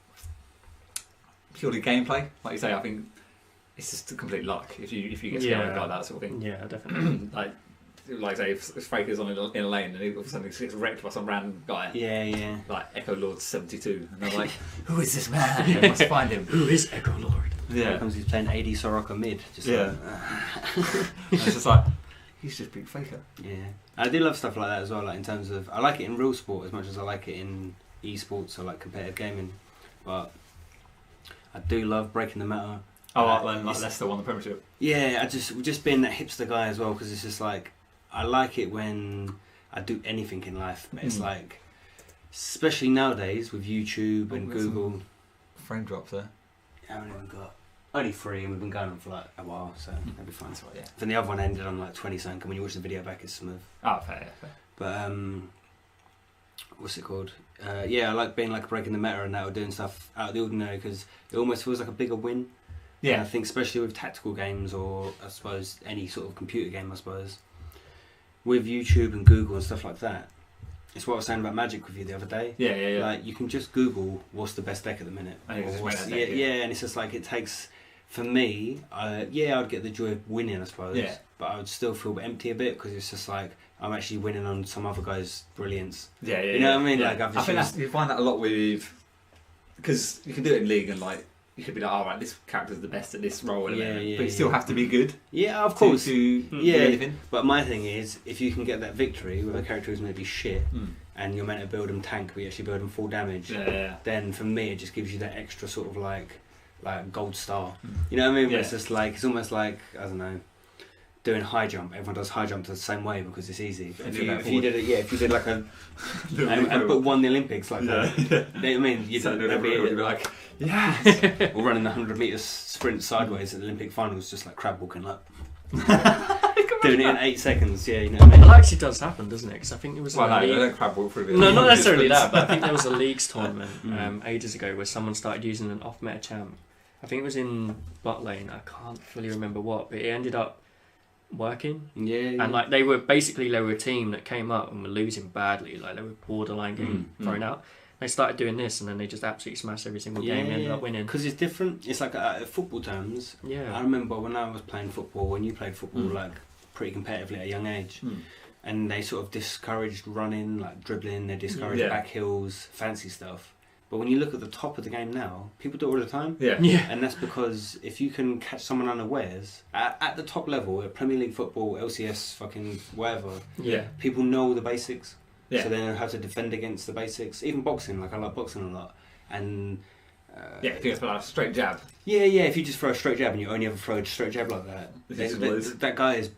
purely gameplay. Like you say, I think it's just complete luck if you get scouted like that sort of thing. Yeah, definitely. Like say if Faker's on in a lane and he all of a sudden gets wrecked by some random guy. Yeah. Like Echo Lord 72, and they're like, who is this man? I must find him. Who is Echo Lord? Yeah. Comes he's playing AD Soraka mid. Just like, it's just like, he's just big Faker. Yeah. I do love stuff like that as well, like in terms of, I like it in real sport as much as I like it in esports or like competitive gaming, but I do love breaking the meta. Like Leicester won the Premiership. Yeah, just being that hipster guy as well, because it's just like, I like it when I do anything in life, but it's like, especially nowadays with YouTube and Google. Frame drops there. I haven't even got only 3, and we've been going on for like a while, so that'll be fine. So yeah. Then the other one ended on like 20 something, and when you watch the video back, it's smooth. Oh, fair. But what's it called? Yeah, I like being like breaking the meta and that, or doing stuff out of the ordinary, because it almost feels like a bigger win. Yeah, and I think especially with tactical games, or I suppose any sort of computer game, I suppose. With YouTube and Google and stuff like that, it's what I was saying about Magic with you the other day. Yeah. Like, you can just Google what's the best deck at the minute. And and it's just like, it takes, for me, I'd get the joy of winning, I suppose. Yeah. But I would still feel empty a bit, because it's just like, I'm actually winning on some other guy's brilliance. Yeah. You know what I mean? Yeah. Like, I think you find that a lot with, because you can do it in League and like, you could be like, right, this character's the best at this role, but you still have to be good. Yeah, of course. To do anything. But my thing is, if you can get that victory with a character who's maybe shit, and you're meant to build them tank, but you actually build them full damage, then for me it just gives you that extra sort of like gold star. You know what I mean? But it's just like, it's almost like, I don't know, doing high jump. Everyone does high jump the same way because it's easy. But if you did like a and won the Olympics like that, you know what I mean? You'd be like, yes, or running the 100 metre sprint sideways at the Olympic finals, just like crab walking, like doing it in 8 seconds. Yeah, you know what I mean? It actually does happen, doesn't it? Because I think it was don't crab walk through. No, not necessarily that, but I think there was a leagues tournament ages ago where someone started using an off meta champ. I think it was in bot lane. I can't fully remember what, but it ended up working. Yeah. And like they were a team that came up and were losing badly. Like they were borderline getting thrown out. They started doing this, and then they just absolutely smashed every single game and ended up winning. Because it's different. It's like football terms. Yeah. I remember when I was playing football, when you played football, like pretty competitively at a young age, and they sort of discouraged running, like dribbling. They discouraged back heels, fancy stuff. But when you look at the top of the game now, people do it all the time. Yeah. And that's because if you can catch someone unawares at the top level, at Premier League football, LCS, fucking whatever. Yeah. People know the basics. Yeah. So they know how to defend against the basics. Even boxing, like I like boxing a lot. And if you throw a straight jab. Yeah. If you just throw a straight jab and you only ever throw a straight jab like that, that guy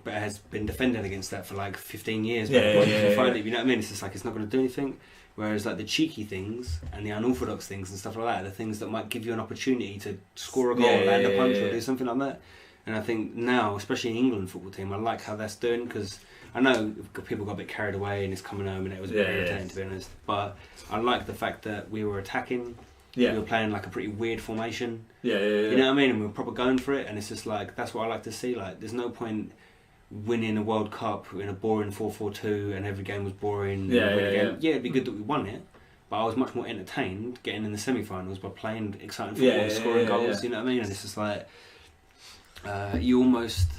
has been defending against that for like 15 years. You know what I mean? It's just like, it's not going to do anything. Whereas like the cheeky things and the unorthodox things and stuff like that are the things that might give you an opportunity to score a goal, land a punch, or do something like that. And I think now, especially in England football team, I like how that's doing, because I know people got a bit carried away and it's coming home and it was a bit irritating, to be honest. But I like the fact that we were attacking. We were playing like a pretty weird formation. You know what I mean? And we were proper going for it, and it's just like, that's what I like to see. Like, there's no point winning a World Cup in a boring 4-4-2 and every game was boring. Yeah, it'd be good that we won it, but I was much more entertained getting in the semi-finals by playing exciting football and scoring goals. You know what I mean? And it's just like you almost.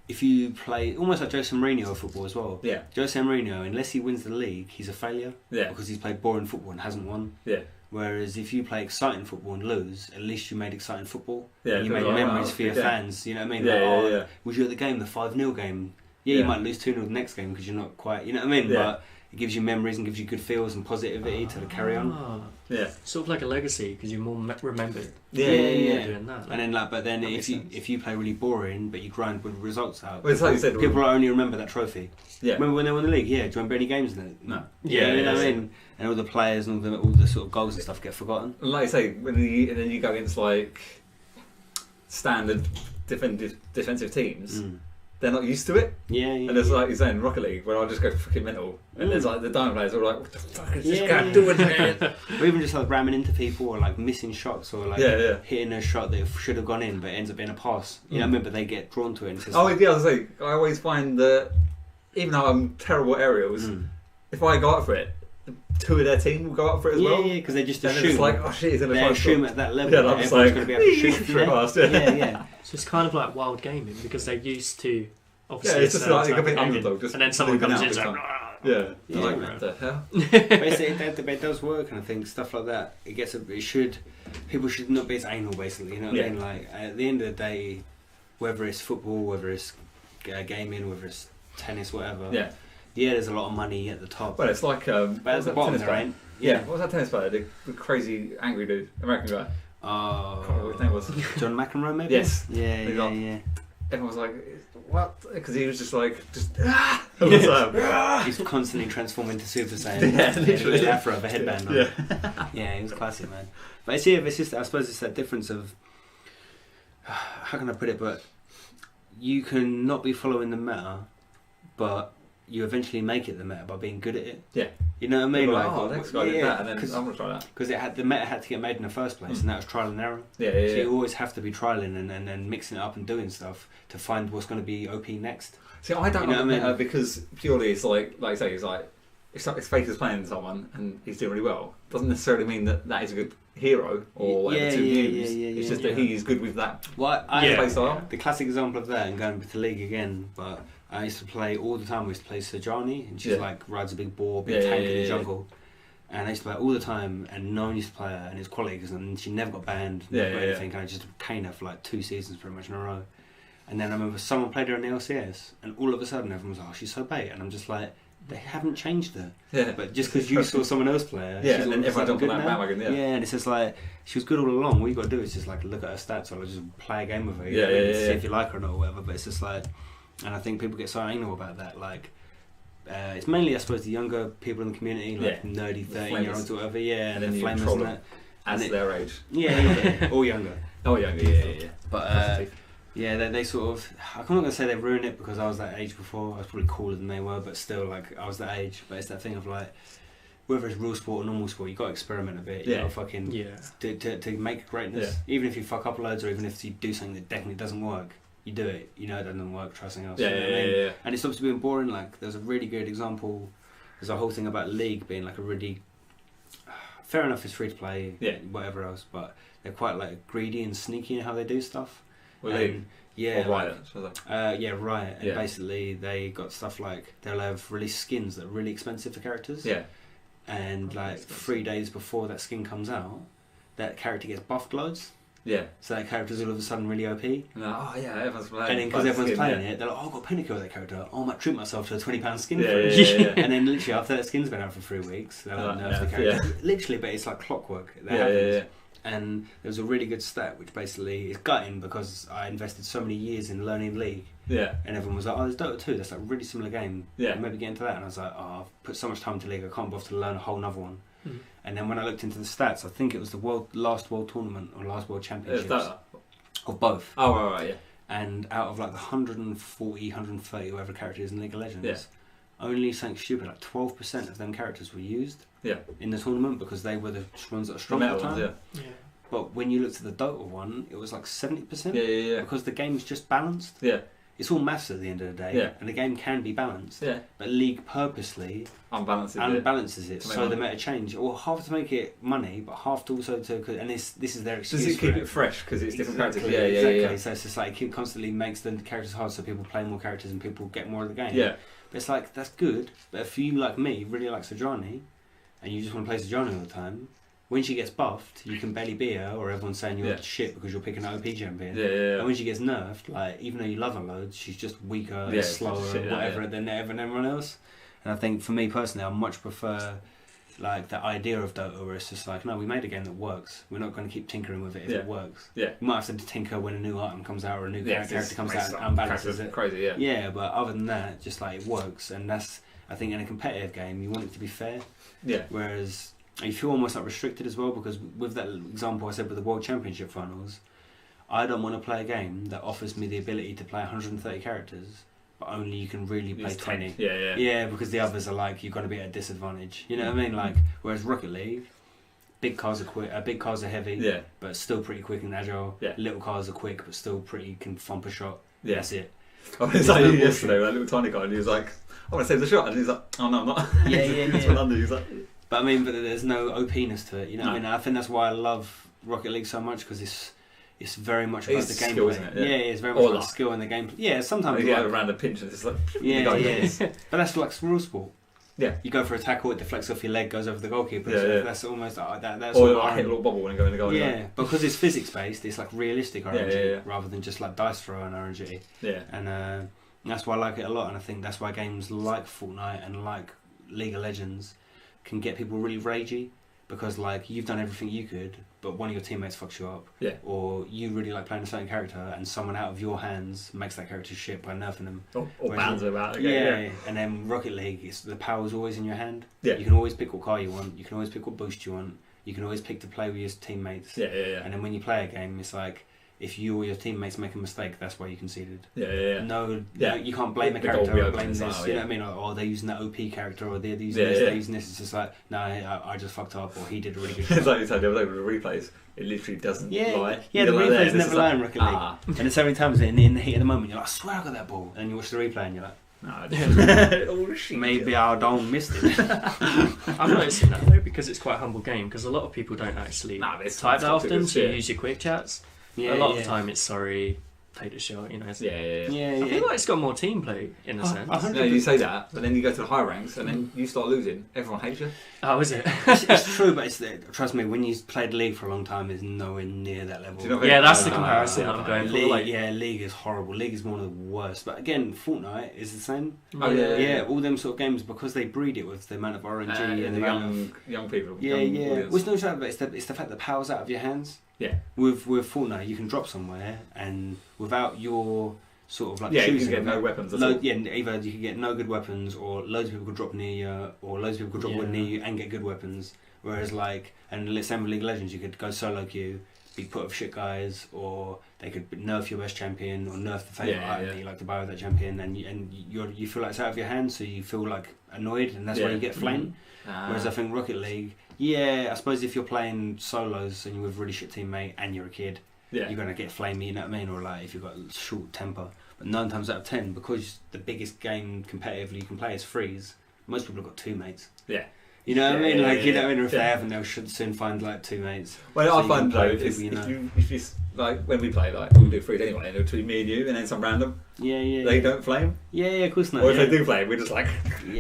If you play almost like Jose Mourinho football as well. Yeah. Jose Mourinho, unless he wins the league, he's a failure. Yeah. Because he's played boring football and hasn't won. Yeah. Whereas if you play exciting football and lose, at least you made exciting football. Yeah. And you made memories for your fans. You know what I mean? Yeah. Was you at the game, the 5-0 game? Yeah, you might lose 2-0 the next game because you're not quite. You know what I mean? Yeah. But it gives you memeries and gives you good feels and positivity to carry on. Yeah. Sort of like a legacy because you're more remembered. Yeah. Doing that. And then but then if you play really boring but you grind with results out, well, it's like you said, people only remember that trophy. Yeah. Remember when they won the league? Yeah. Do you remember any games in it? No. Yeah. You know what I mean? And all the players and all the sort of goals and stuff get forgotten. Like I say, and then you go against like standard defensive teams. They're not used to it. Yeah. And it's like you're saying, Rocket League, where I'll just go freaking mental. And there's like the Diamond players are like, what the fuck is this guy doing here? Or even just like ramming into people or like missing shots or like hitting a shot that should have gone in but it ends up being a pass. You know what I mean? But they get drawn to it. And it's just I was say, I always find that even though I'm terrible at aerials, if I go up for it, 2 of their team will go up for it as well. Yeah, because they just assume. It's like, oh shit, he's going to try to assume at that level. Yeah, I'm just like, going to be able to shoot through past. Yeah. So it's kind of like wild gaming because they're used to. Obviously, it's just like a bit underdog. And then someone comes in and says, like, what the hell? But it does work, and I think stuff like that. People should not be as anal, basically. You know what I mean? Like at the end of the day, whether it's football, whether it's gaming, whether it's tennis, whatever. Yeah, there's a lot of money at the top. Well, it's like but at the bottom there ain't. Yeah, what was that tennis player? The crazy angry dude, American guy. Oh, I can't remember what his name was. John McEnroe, maybe. Yes. Yeah. Everyone was like, what? Because he was just all the time. He's constantly transforming into Super Saiyan. Yeah, literally. With an afro of a headband on. Yeah, he was classic, man. But it's just, I suppose it's that difference of, how can I put it, but you can not be following the meta, but you eventually make it the meta by being good at it. Yeah. You know what I mean? Next guy did that, and then I'm going to try that. Because the meta had to get made in the first place, and that was trial and error. Yeah. So you always have to be trialing and then mixing it up and doing stuff to find what's going to be OP next. See, I don't know the meta because purely it's like I say, it's like if Faker's playing someone and he's doing really well, doesn't necessarily mean that is a good hero or whatever to use. It's just that he's good with that play style. The classic example of that, and going with the league again, but I used to play all the time. We used to play Sejani, and she's like rides a big boar, big tank in the jungle. And I used to play all the time, and no one used to play her, and it's quality because she never got banned, never got anything. And I just cane her for like 2 seasons pretty much in a row. And then I remember someone played her in the LCS, and all of a sudden everyone was like, "Oh, she's so bait," and I'm just like, they haven't changed her. Yeah. But just because you saw someone else play her, she's and then everyone jumped on that bandwagon. Yeah, and it's just like she was good all along. All you got to do is just like look at her stats, or just play a game with her. See if you like her or not, or whatever. But it's just like, and I think people get so anal about that. Like, it's mainly, I suppose, the younger people in the community, like nerdy 13-year-olds or whatever. Yeah, and then the flamers and that. As their age. Yeah, or younger. Oh, younger. Yeah. But. Yeah, they sort of. I'm not going to say they ruined it because I was that age before. I was probably cooler than they were, but still, like, I was that age. But it's that thing of like, whether it's real sport or normal sport, you got to experiment a bit. You got to fucking to make greatness. Yeah. Even if you fuck up loads, or even if you do something that definitely doesn't work, you do it. You know it doesn't work. Try something else. Yeah. And it stops being boring. Like, there's a really good example. There's a whole thing about League being like a really. Fair enough, it's free to play. Yeah. Whatever else, but they're quite like greedy and sneaky in how they do stuff. Well, Riot. Riot. And basically, they got stuff like they'll have released skins that are really expensive for characters. Yeah. And like 3 days before that skin comes out, that character gets buffed loads. Yeah. So that character's all of a sudden really OP. Everyone's playing. And then because everyone's playing it, they're like, "Oh, I've got Pinnacle with that character. Oh, I might treat myself to a £20 skin for it." Yeah. And then literally after that skin's been out for 3 weeks, they're like, nerf the character. Yeah. Literally, but it's like clockwork. That happens. Yeah. And there was a really good stat which basically is gutting because I invested so many years in learning League. Yeah. And everyone was like, "Oh, there's Dota 2, that's like a really similar game. Yeah. Maybe get into that." And I was like, "Oh, I've put so much time into League, I can't bother to learn a whole other one." Mm. And then when I looked into the stats, I think it was the last world tournament or last world championships. Of both. Oh, right, yeah. And out of like the 140, 130 whatever characters in League of Legends, only something stupid, like 12% of them characters were used in the tournament because they were the ones that are strong at the time. Yeah. But when you looked at the Dota one, it was like 70%. Yeah. Because the game's just balanced. Yeah. it's all maths at the end of the day. Yeah. And the game can be balanced. Yeah. But League purposely unbalances it so they make a change, or half to make it money, but half to also and this is their excuse. Does it keep it fresh because it's different characters? Exactly. So it's just like it constantly makes the characters hard, so people play more characters and people get more of the game. Yeah. But it's like that's good. But if you like me really like Sojani, and you just want to play Sojani all the time, when she gets buffed, you can barely beat her, or everyone's saying you're shit because you're picking an OP champion. Yeah. And when she gets nerfed, like even though you love her loads, she's just weaker, and slower, whatever than everyone else. And I think for me personally, I much prefer like the idea of Dota where it's just like, no, we made a game that works. We're not going to keep tinkering with it if it works. Yeah. You might have to tinker when a new item comes out or a new character comes out and balances it. Crazy, yeah. Yeah, but other than that, just like it works, and that's I think in a competitive game you want it to be fair. Yeah. Whereas you feel almost like restricted as well, because with that example I said with the World Championship finals, I don't want to play a game that offers me the ability to play 130 characters. But only you can really play 20. Yeah, because the others are like you're going to be at a disadvantage. You know what I mean? Like whereas Rocket League, big cars are quick, big cars are heavy, but still pretty quick and agile. Yeah. Little cars are quick, but still pretty can thump a shot. Yeah. That's it. I was like yesterday, that little tiny guy, and he was like, "I want to save the shot," and he's like, "Oh no, I'm not." He's like, but I mean, but there's no OP-ness to it. You know what I mean? I think that's why I love Rocket League so much, because it's very much about the gameplay. Skill, isn't it? Yeah, it's very much about skill in the gameplay. Yeah, sometimes you get a random pinch and it's like but that's like real sport. Yeah, you go for a tackle, it deflects off your leg, goes over the goalkeeper. That's almost that's. Or I hit a little bubble when I go in the goal. Yeah, because it's physics based, it's like realistic RNG rather than just like dice throw and RNG. Yeah, and that's why I like it a lot, and I think that's why games like Fortnite and like League of Legends can get people really ragey. Because like you've done everything you could, but one of your teammates fucks you up. Yeah. Or you really like playing a certain character, and someone out of your hands makes that character shit by nerfing them. Or bans them out again. Yeah. And then Rocket League, the power's always in your hand. Yeah. You can always pick what car you want. You can always pick what boost you want. You can always pick to play with your teammates. Yeah. And then when you play a game, it's like if you or your teammates make a mistake, that's why you conceded. Yeah. No, you can't blame a character or blame this. You know what I mean? Or they're using that OP character, or they're using this, they're using this. It's just like, no, I just fucked up, or he did a really good job. It's like you said the other day with the replays. It literally doesn't lie. Yeah, the replays never lie in Rocket League. And it's so many times in the heat of the moment, you're like, I swear I got that ball. And you watch the replay and you're like, no, maybe I don't miss it. I'm noticing that though, because it's quite a humble game, because a lot of people don't actually type that often, so you use your quick chats. A lot of the time it's sorry, take the shot, you know. I feel like it's got more team play in a sense. No, you say that, but then you go to the high ranks and then you start losing. Everyone hates you. Oh, is it? It's true, but trust me, when you played League for a long time, it's nowhere near that level. That's the comparison I'm going for. League is horrible. League is one of the worst. But again, Fortnite is the same. All them sort of games, because they breed it with the amount of RNG and the young people. It's no joke, but it's the fact that power's out of your hands. Yeah. With Fortnite, you can drop somewhere, and without your sort of like choosing, you can get no weapons at all. Either you can get no good weapons, or loads of people could drop near you, or loads of people could drop near you and get good weapons. Whereas and same with League of Legends, you could go solo queue, be put with shit guys, or they could nerf your best champion, or nerf the favourite item that you like to buy with that champion, and you feel like it's out of your hands, so you feel like annoyed, and that's why you get flamed. Whereas I think Rocket League, I suppose if you're playing solos and you're with a really shit teammate and you're a kid, you're going to get flamey, you know what I mean? Or like if you've got a short temper. But 9 times out of 10, because the biggest game competitively you can play is Freeze, most people have got 2 mates. Yeah. You know what I mean? You know what I mean? Or if they haven't, they should soon find like 2 mates. Well, so I find though, if you like when we play, like we'll do Freeze anyway, and it'll between me and you, and then some random. They don't flame. Yeah, of course not. Or if they do flame, we're just like,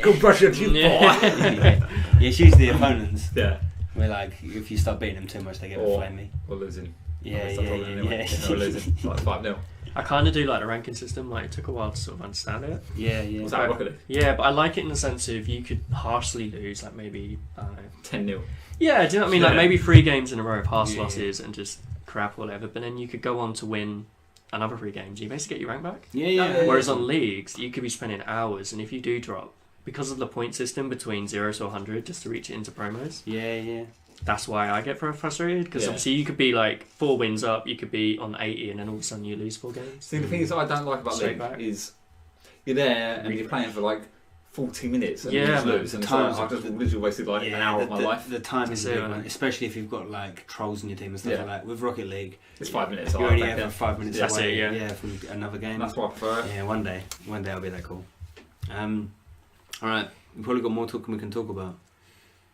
go brush your teeth, boy. It's usually the opponents. Yeah. We're like, if you start beating them too much, they get flamey. Or losing. Yeah. Or losing like 5-0. I kind of do like the ranking system. Like it took a while to sort of understand it. Yeah. Was that Rocket League? Yeah, but I like it in the sense of you could harshly lose, like maybe I don't know, 10-0. Yeah, do you know what I mean? Like maybe 3 games in a row of harsh losses and just crap or whatever. But then you could go on to win another 3 games. You basically get your rank back. Yeah. Whereas on leagues, you could be spending hours, and if you do drop, because of the point system between 0 to 100, just to reach it into promos. Yeah. That's why I get frustrated, because obviously you could be like 4 wins up, you could be on 80, and then all of a sudden you lose 4 games. See, the thing is that I don't like about League is you're there and you're playing for like 40 minutes and Yeah, just lose. And it's like, I've just literally wasted like an hour of my life. The time is a big one, especially if you've got like trolls in your team and stuff like that. With Rocket League, it's 5 minutes. You're only ever 5 minutes away. Yeah, from another game. That's why I prefer it. Yeah, one day I'll be that cool. Alright, we've probably got more talking we can talk about.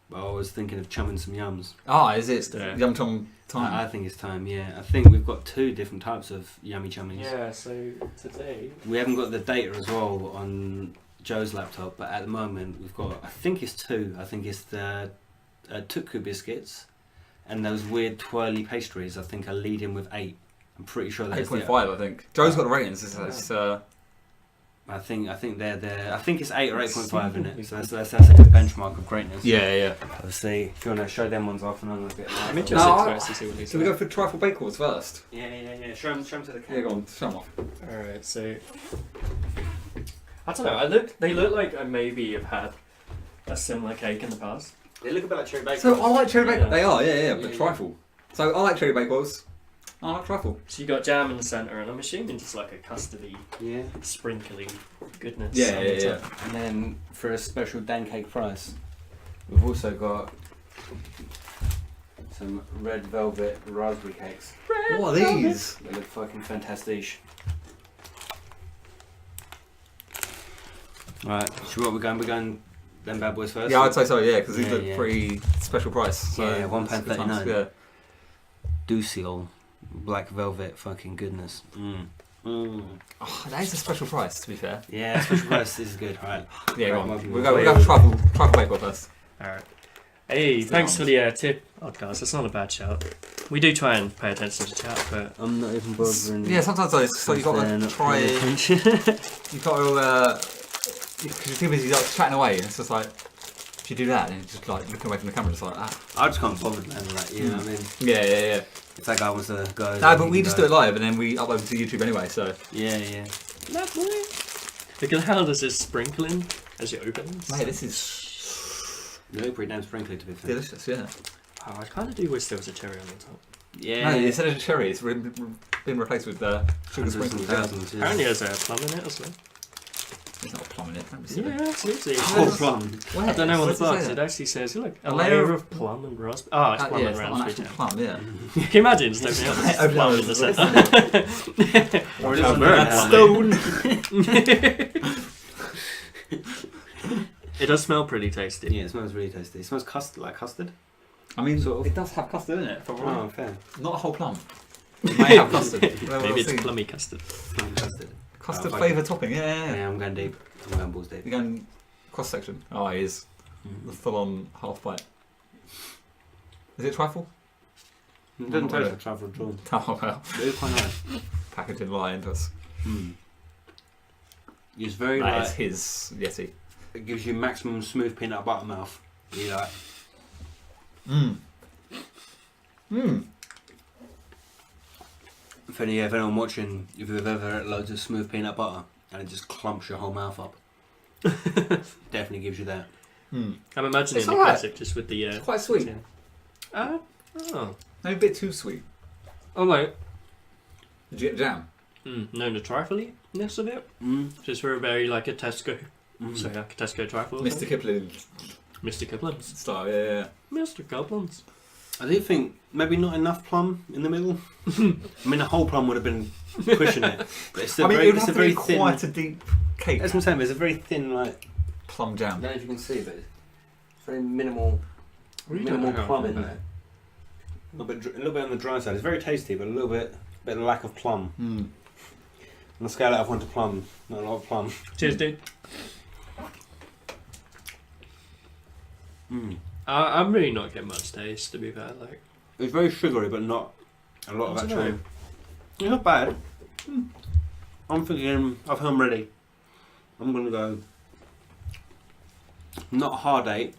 But I was thinking of chumming some yums. Is it Yum Chum time? I think it's time, yeah. I think we've got 2 different types of yummy chummies. Yeah, so today... We haven't got the data as well on Joe's laptop, but at the moment we've got, I think it's 2. I think it's the Tukku biscuits and those weird twirly pastries. I think are leading with 8. I'm pretty sure that's 8.5, I think. Joe's got the ratings. I think they're I think it's 8 or 8.5 in it. So that's a good benchmark of greatness. Yeah. Obviously, if you want to show them ones off, and I'm going to get. I'm interested to see what these. So we go for trifle bakewells first. Yeah. Show them to the camera. Yeah, go on, show them off. All right, so I don't know. They look like I maybe have had a similar cake in the past. They look a bit like cherry bakewells. So I like cherry bakewells. They are, but trifle. So I like cherry bakewells. I like trifle. So you got jam in the centre, and I'm assuming just like a custardy, sprinkly goodness. Yeah. And then for a special Dan cake price, we've also got some red velvet raspberry cakes. What are these? They look fucking fantastic. Right, so what we're going them bad boys first? Yeah, I'd say so, because these are pretty special price. So yeah, £1.39. Yeah. Duciol. Black velvet fucking goodness. Oh, that is a special price, to be fair. Yeah, special price is good. Right. Yeah, go on. We'll go for trifle bakewell first. Alright. Hey, thanks for the tip, podcast. It's not a bad shout. We do try and pay attention to chat, but I'm not even bothering. Yeah, sometimes it's so you've got to try it. You've got to because you're too busy like chatting away, and it's just like if you do that, and you're just like looking away from the camera, just like that. I just can't bother, man. Like, you know what I mean? Yeah. If that guy wants to go, no, but we just do it live, and then we upload it to YouTube anyway. So yeah. Lovely. Because how does this sprinkling as it opens? Mate, this is pretty damn sprinkly, to be fair. Delicious, yeah. Oh, I kind of do wish there was a cherry on the top. Yeah. No, instead of cherry, it's been replaced with sugar sprinkles. Apparently there's a plum in it as well. There's not a plum in it. Yeah, absolutely. Plum. Where? I don't know on the box. It actually says, look, a layer of plum and raspberry. Oh, it's plum and raspberry. Plum, yeah. Can you imagine just opening up plum in the centre? Or it's stone. It does smell pretty tasty. Yeah, it smells really tasty. It smells like custard. I mean, sort of. It does have custard in it. Oh, fair. Not a whole plum. It may have custard. Maybe it's plummy custard. Custard flavour topping, yeah. I'm going deep. I'm going balls deep. You're going cross section. Oh, it is. The full on half bite. Is it trifle? It doesn't taste like trifle at all. Oh, well. It is quite nice. Packaging lying to us. It's very that like. Is his Yeti. It gives you maximum smooth peanut butter mouth. You like. If anyone watching, if you've ever had loads of smooth peanut butter and it just clumps your whole mouth up, definitely gives you that. I'm imagining it's the classic just with the. It's quite sweet. Oh. Maybe a bit too sweet. Oh wait. Did you get jam? No, the trifle-ness of it. Just for a very like a Tesco. So like a Tesco trifle. Mr. Kipling. Mr. Kipling. Style, yeah. Mr. Kipling. I do think maybe not enough plum in the middle. I mean, a whole plum would have been pushing it, but it's a it's a very thin. Quite a deep cake. That's what I'm saying. But it's a very thin, like plum jam. I don't know if you can see, but it's very minimal. Minimal plum in there. A little bit on the dry side. It's very tasty, but a little bit lack of plum. On the scale out of 1 to plum, not a lot of plum. Cheers, dude. I'm really not getting much taste, to be fair. Like, it's very sugary, but not a lot of actual. It's not bad. I'm thinking, I feel I'm ready. I'm gonna go. Not a hard 8.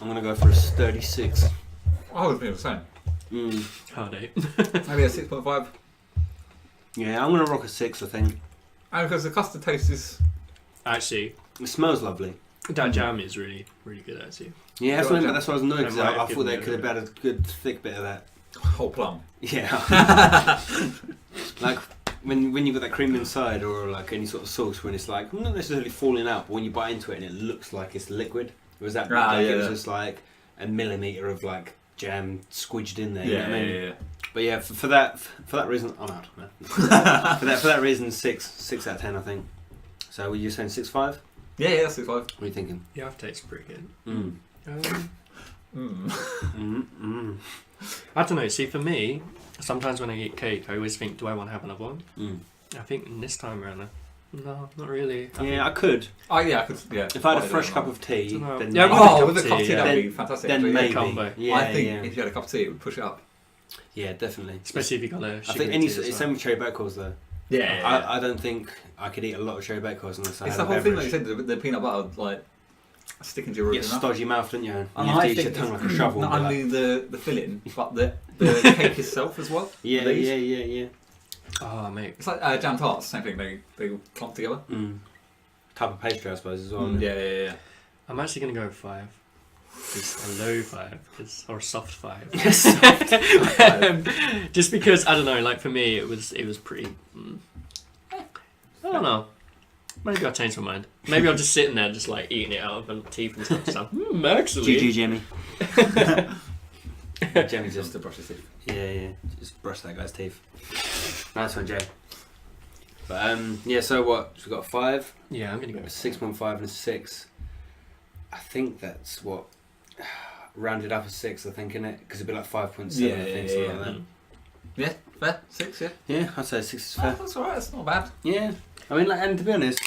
I'm gonna go for a sturdy 6. I was being the same. Hard 8. Maybe a 6.5. Yeah, I'm gonna rock a 6. I think. And because the custard taste is Actually, it smells lovely. that jam is really, really good, actually. Yeah, that's what I was annoyed because I thought given they it could have had a good thick bit of that. whole plum. Yeah. Like when you got that cream inside, or like any sort of sauce, when it's like not necessarily falling out, but when you bite into it and it looks like it's liquid. Was that it was just like a millimetre of like jam squidged in there? You know what I mean? Yeah. But yeah, for that reason, I'm out. Man. for that reason, 6 out of 10, I think. So were you saying 6.5? Yeah, 6.5. What are you thinking? Yeah, I've tasted pretty good. I don't know. See, for me, sometimes when I eat cake, I always think, do I want to have another one? I think this time around, no, not really. I could. Oh yeah, I could. Yeah. If I had a fresh cup of tea, then with a cup of tea, that'd be fantastic. Then maybe. Combo. Yeah, I think if you had a cup of tea, it would push it up. Yeah, definitely. Especially if you got a. I think any same with cherry baked though. Yeah. I don't think I could eat a lot of cherry baked unless I it's had the whole a thing, like you said, the peanut butter, like sticking to your roof. You get a stodgy mouth, don't you? And and you have I to eat think your tongue like a shovel. Not only the filling, but the cake itself as well. Yeah. Oh, mate. It's like jam tarts, same thing. They clump together. Type of pastry, I suppose, as well. Yeah. I'm actually gonna go with 5. Just a low 5, or a soft 5. Just because I don't know. Like for me, it was pretty. I don't know. Maybe I'll change my mind. Maybe I'm just sitting there, just like eating it out of my teeth and stuff. So, actually. GG, Jimmy. Jimmy Just to brush his teeth. Yeah. Just brush that guy's teeth. Nice one, Jay. But so what? So we got 5. Yeah, I'm gonna go A with 6.5 and a 6. I think that's what rounded up a 6. I think, innit? Because it'd be like 5.7. I think, something like that. Yeah, fair. 6. Yeah. Yeah, I'd say 6 is fair. That's alright. That's not bad. Yeah. I mean, like, and to be honest,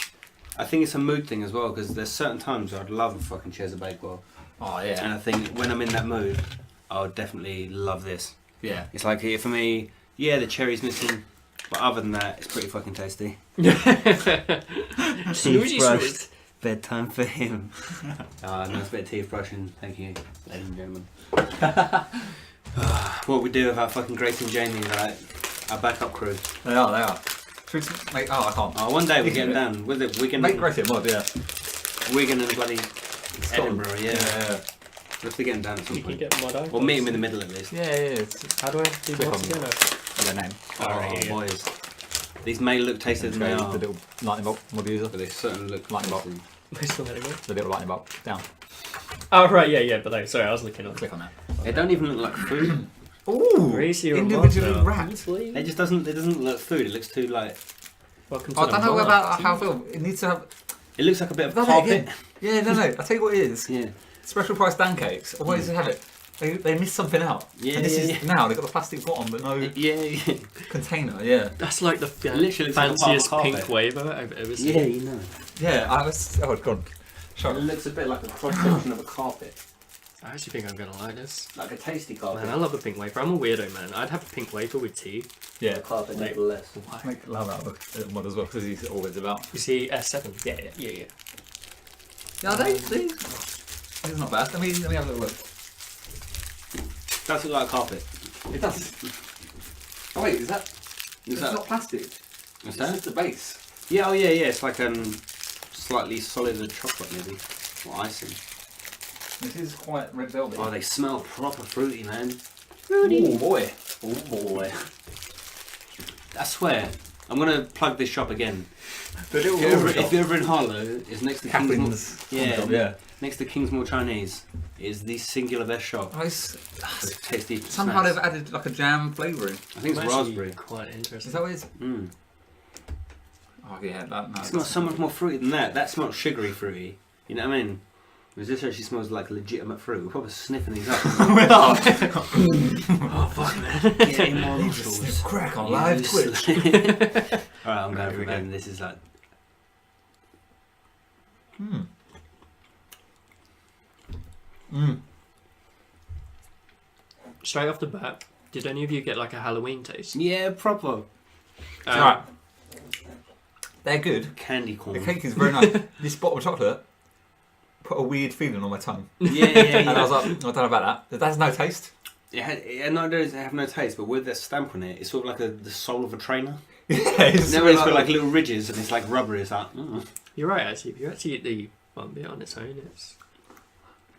I think it's a mood thing as well, because there's certain times where I'd love a fucking Cheddar Bakewell. Oh yeah. And I think when I'm in that mood, I would definitely love this. Yeah. It's like, for me, the cherry's missing, but other than that, it's pretty fucking tasty. Teeth brushed. Bedtime for him. Nice bit of teeth brushing. Thank you, ladies and gentlemen. What we do with our fucking Grace and Jamie, like our backup crew. They are. Should we make? I can't. One day we're getting down with it. Wigan. Make Gracie a mod, yeah. Wigan and bloody Edinburgh, yeah. We're have to get them down at some You can point. get mod icons. Or meet him in the middle at least. Yeah. How do I do mods again? Their name. Boys. These may look tastier than they are. The little lightning bolt mod user. But they certainly look Lightning bolt. Where's the letting go? The little lightning bolt. Down. Oh, right, yeah, but sorry, I was looking on. Click on that. They don't even look like food. Ooh! Gracie or individually mod, wrapped. It doesn't look like food. It looks too like. Welcome to I don't know about how I feel. It needs to have. It looks like a bit of Done it carpet. again. Yeah, no. I'll tell you what it is. Yeah. Special price Dan cakes always have it. They missed something out. Yeah, and this yeah, is yeah. now they've got the plastic bottom but no Yeah. container. Yeah. That's like the Literally fanciest like a pink carpet. waver I've ever seen. Yeah, you know. Yeah. I was. Oh God. Show It me. looks a bit like a cross section of a carpet. I actually think I'm gonna like this. Like a tasty carpet. Man, I love a pink wafer. I'm a weirdo, man. I'd have a pink wafer with tea. Yeah. A carpet, Like- nevertheless. I make love out of the mod as well because he's always about. You see S7? Yeah. Yeah, this is not bad. Let me have a little look. Does look like a carpet. It does. Oh wait, is that? Is It's that? not plastic. What's It's that? just the base. Yeah, yeah. It's like slightly solider chocolate maybe, or icing. This is quite red velvet. Oh, they smell proper fruity, man. Oh boy. Oh boy. I swear, I'm gonna plug this shop again. The little If you're ever in Harlow, it's next to Catherine's. Yeah. Next to Kingsmore Chinese is the singular best shop. Oh, With tasty somehow snacks. they've added like a jam flavouring. I think it's I'm actually raspberry. Quite Is interesting. that what it is? Mm. Oh yeah, that. No, It smells so much more fruity than that. That smells sugary fruity. You know what I mean? Whereas this actually smells like legitimate fruit. We're probably sniffing these up. Oh fuck, man. Get in my nostrils. Crack on live Twitch. Alright, I'm going for it Okay. again. This is like. Straight off the bat, did any of you get like a Halloween taste? Yeah, proper. Right. They're good. Candy corn. The cake is very nice. This bottle of chocolate put a weird feeling on my tongue. Yeah. And I was like, I don't know about that. That has no taste. It does have no taste, but with that stamp on it, it's sort of like the sole of a trainer. Yeah, it's Never it's got like little ridges and it's like rubbery. It's like, You're right, actually. If you actually eat the one bit on its own, it's.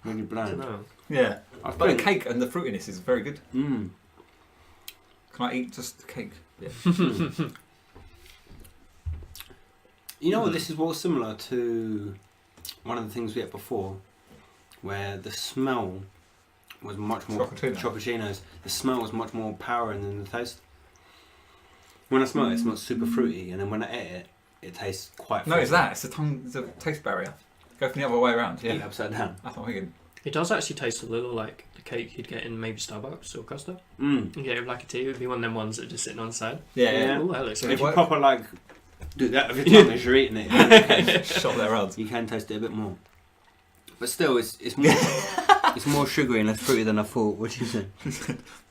really I don't bland. know. Yeah. I But the think. cake and the fruitiness is very good. Mm. Can I eat just the cake? Yeah. You know what? This is what was similar to one of the things we had before, where the smell was much more Chocochinos. The smell was much more powering than the taste. When I smell it, it smells super fruity, and then when I eat it, it tastes quite. No, it's that. It's a taste barrier. Go from the other way around. Yeah, upside down. That's what I'm thinking. It does actually taste a little like the cake you'd get in maybe Starbucks or Costa. You get it with like a tea. It would be one of them ones that are just sitting on the side. Yeah. Ooh, that looks so good. if you proper like do that every time as you're eating it, shop their rods. You can taste it a bit more. But still, it's more it's more sugary and less fruity than I thought. What do you think?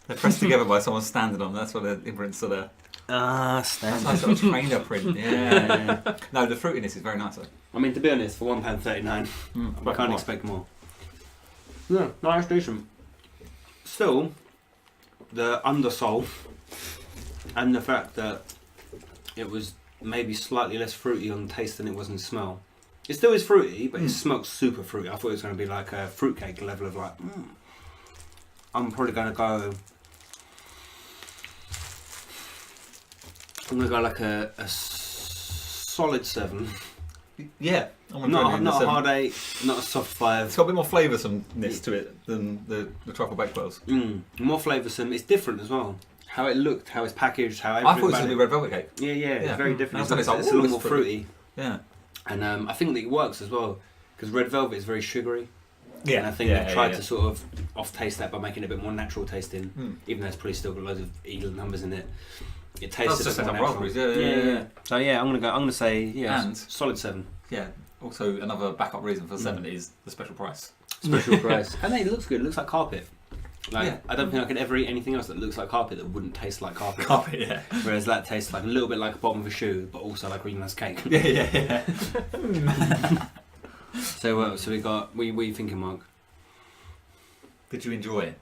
They're pressed together by someone standing on them. That's what the imprints are there. Standing. That's like sort of trainer print. Yeah. No, the fruitiness is very nice though. I mean, to be honest, for £1.39, I can't expect more. No, it's decent. Still, the undersole and the fact that it was maybe slightly less fruity on taste than it was in smell. It still is fruity, but it smelled super fruity. I thought it was going to be like a fruitcake level of like. I'm probably going to go. I'm going to go like a solid 7. Yeah, not a hard 8, not a soft 5. It's got a bit more flavoursome-ness to it than the truffle baked pearls. More flavoursome. It's different as well. How it looked, how it's packaged, how everything. I thought it was going to be red velvet cake. Yeah, it's very different. It's a little more fruity. Yeah, and I think that it works as well because red velvet is very sugary. Yeah, and I think they've tried to sort of off-taste that by making it a bit more natural tasting, even though it's probably still got loads of evil numbers in it. It tastes a bit more natural. Yeah. So yeah, I'm gonna say and solid 7. Yeah. Also, another backup reason for 7 is the special price. Special price. And it looks good. It looks like carpet. I don't think I could ever eat anything else that looks like carpet that wouldn't taste like carpet. Carpet, yeah. Whereas that tastes like a little bit like the bottom of a shoe, but also like really nice cake. Yeah. So we got. What are you thinking, Mark? Did you enjoy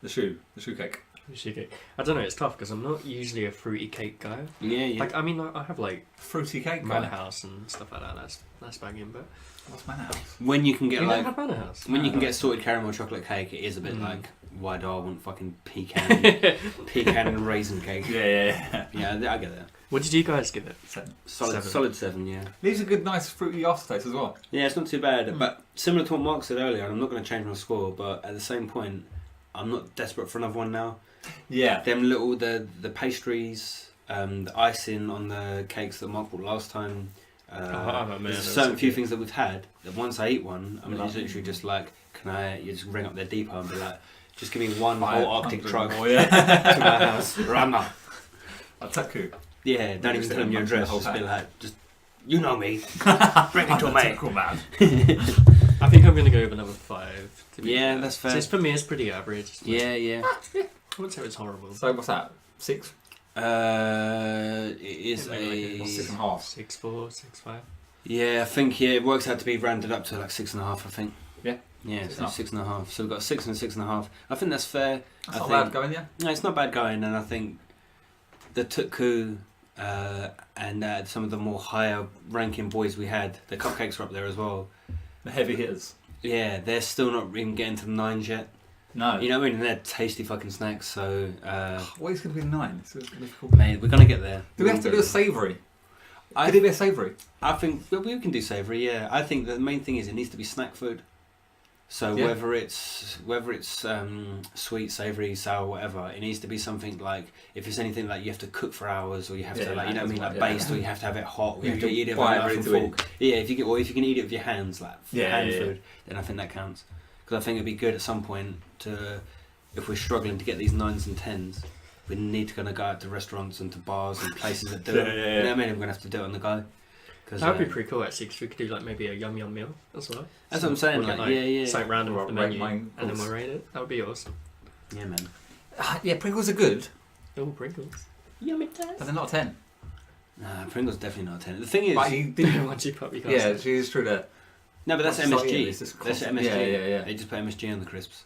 the shoe cake? I don't know, it's tough because I'm not usually a fruity cake guy. Yeah. Like, I mean, I have like fruity cake Manor House and stuff like that. That's banging, but what's Manor House? When you can get you don't have Manor House. When you can get sorted caramel chocolate cake, it is a bit like, why do I want fucking pecan and raisin cake? Yeah. I get that. What did you guys give it? 7. Solid 7, yeah. These are good, nice fruity aftertaste as well. Yeah, it's not too bad, but similar to what Mark said earlier, and I'm not going to change my score, but at the same point, I'm not desperate for another one now. Yeah. Them little, the pastries, the icing on the cakes that Mark bought last time. There's certain few things that we've had that once I eat one, I'm literally just like, you just ring up their depot and be like, just give me one whole Arctic truck to my house. Rama. Ataku. Yeah, don't even tell them your address. Just be like, you know me. Bring me to me. Cool man. I think I'm going to go with another 5. Yeah, that's fair. For me, it's pretty average. Yeah. I wouldn't say it's horrible. So what's that? 6? It is a 6.5. 6.4, 6.5. Yeah, I think it works out to be rounded up to like 6.5. I think. Yeah, so 6.5. So we've got 6 and 6.5. I think that's fair. That's not bad going, yeah. No, it's not bad going, and I think the Tukku and some of the more higher ranking boys we had, the cupcakes are up there as well. The heavy hitters. Yeah, they're still not even getting to the 9s yet. No. You know what I mean? They're tasty fucking snacks, so... what is going to be 9? It's difficult. Mate, we're going to get there. Do we have to do a savoury? Could it be a savoury? I think we can do savoury, yeah. I think the main thing is it needs to be snack food. So whether it's sweet, savoury, sour, whatever, it needs to be something like, if it's anything like you have to cook for hours, or you have to baste, or you have to have it hot, or you have to eat it with a knife and fork. Yeah, if you can eat it with your hands, like hand food, then I think that counts. Because I think it'd be good at some point to, if we're struggling to get these 9s and 10s, we need to go out to restaurants and to bars and places that do it. You know what I mean? We're going to have to do it on the go. That would be pretty cool actually, because we could do like maybe a Yum meal as well. That's what I'm saying. Like, something random off the menu, and then we'll rate it. That would be awesome. Yeah, man. Yeah, Pringles are good. Oh, Pringles. Yummy taste. But they're not a 10. Nah, Pringles definitely not a 10. The thing is, but you didn't once you pop, you can't. Yeah, it's true that. No, but that's MSG. That's MSG. Yeah. They just put MSG on the crisps.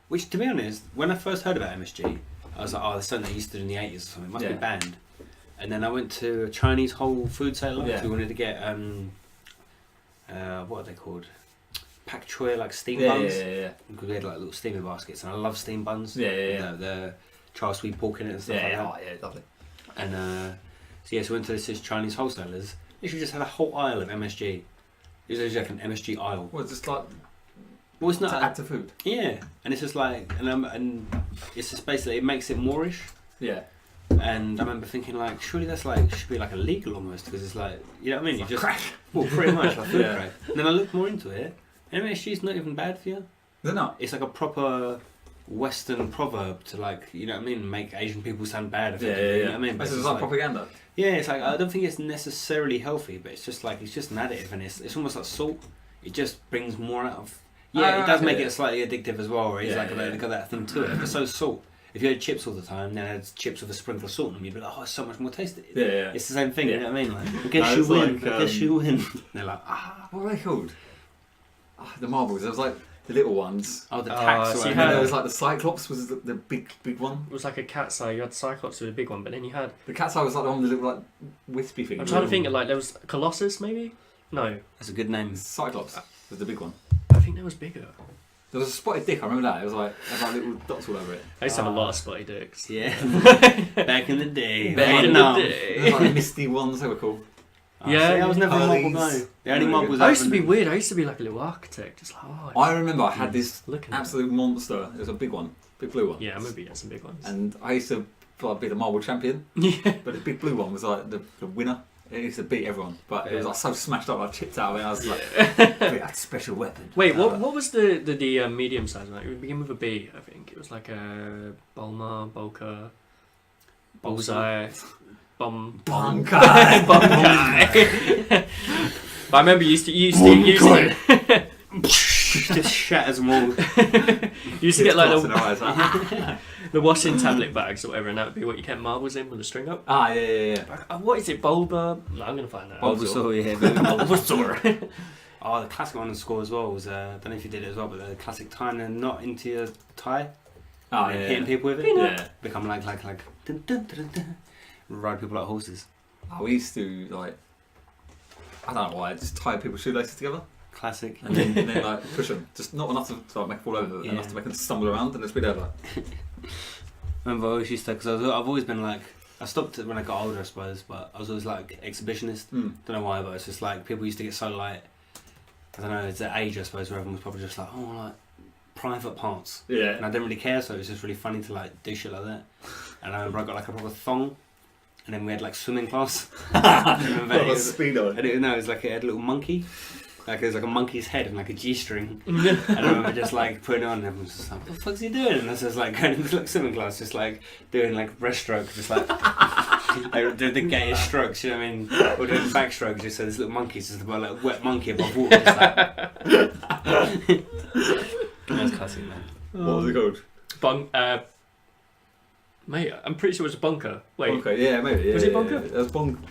Which, to be honest, when I first heard about MSG, I was like, oh, there's something they used to do in the 80s or something. It must be banned. And then I went to a Chinese whole food sale. We wanted to get what are they called? Pak choy, like steam buns. Yeah. Because we had like little steamer baskets, and I love steam buns. Yeah. The char sweet pork in it and stuff like that. Yeah, lovely. And so we went to this Chinese wholesalers, Literally just had a whole aisle of MSG. It was like an MSG aisle. Well, just like it's not to add to food. Yeah, and it's just like, and it's just basically it makes it moreish. Yeah. And I remember thinking like, surely that's like should be like illegal almost because it's like, you know what I mean? It's You like just crack. well, pretty much like food crack. And then I looked more into it. MSG is not even bad for you. They're not. It's like a proper Western proverb to like, you know what I mean, make Asian people sound bad. Yeah. You know what I mean? This is like propaganda. Yeah, it's like I don't think it's necessarily healthy, but it's just like it's just an additive, and it's almost like salt. It just brings more out of. Yeah, it does make it slightly addictive as well. Where it's they've got that thing to it. But so salt. If you had chips all the time, then had chips with a sprinkle of salt in them, you'd be like, oh, it's so much more tasty. Yeah. It's the same thing. You know what I mean? Like, I guess you win. I guess you win. They're like, what are they called? The marbles. There was like the little ones. Oh, the tax. So there was like the Cyclops was the big one. It was like a cat's eye. You had Cyclops with a big one, but then you had the cat's eye was like the one with the little like wispy thing. I'm trying to think of like there was Colossus maybe. No, that's a good name. Cyclops was the big one. I think that was bigger. There was a spotted dick. I remember that. It was like had like little dots all over it. I used to have a lot of spotty dicks. Yeah, back in the day. Back in the day. There was like misty ones. They were cool. Yeah, see, I was never a marble guy. The only marble was I used to be weird. I used to be like a little architect. Just like, I remember I had this looking absolute monster. It was a big one, big blue one. Yeah, maybe had some big ones. And I used to be the marble champion. Yeah. But the big blue one was like the winner. It used to beat everyone, but it was like so smashed up, I chipped out of it. I was like, that's a special weapon. Wait, what was the medium size one? It would begin with a B, I think. It was like a Bulma, Bolka, Bullseye, Bunkai. But I remember you used to use it. Just shatters them all. You used to get like the washing tablet bags or whatever, and that would be what you kept marbles in with a string up. Yeah. What is it, Bulba? No, I'm going to find that out. Bulbasaur, yeah. Bulbasaur. Oh, the classic one in school as well was, I don't know if you did it as well, but the classic tying a knot into your tie. Oh, and hitting people with it. Yeah. Become like dun, dun, dun, dun, dun. Ride people like horses. Oh, we used to like, I don't know why, just tie people's shoelaces together. Classic. And then like push them, just not enough to like, make them fall over, enough to make them stumble around and just be there like. Remember I always used to, because I've always been like, I stopped it when I got older I suppose, but I was always like exhibitionist. Don't know why, but it's just like people used to get so like, I don't know, it's that age I suppose where everyone was probably just like, oh, like private parts. Yeah. And I didn't really care, so it was just really funny to like do shit like that. And I remember I got like a proper thong. And then we had like swimming class. It was Speedo. It was like it had a little monkey. Like it was like a monkey's head and like a G-string. And I remember just like putting it on and everyone's just like, what the fuck's he doing? And I was just like going into like swimming class, just like doing like breaststroke, just like doing the gayest strokes, you know what I mean? Or doing backstroke, just so this little monkey's just about like a wet monkey above water. Just like. That was classic, man. What was it called? Mate, I'm pretty sure it was a bunker. Wait. Bunker, yeah, maybe. Yeah, was it bunker? It was bunker.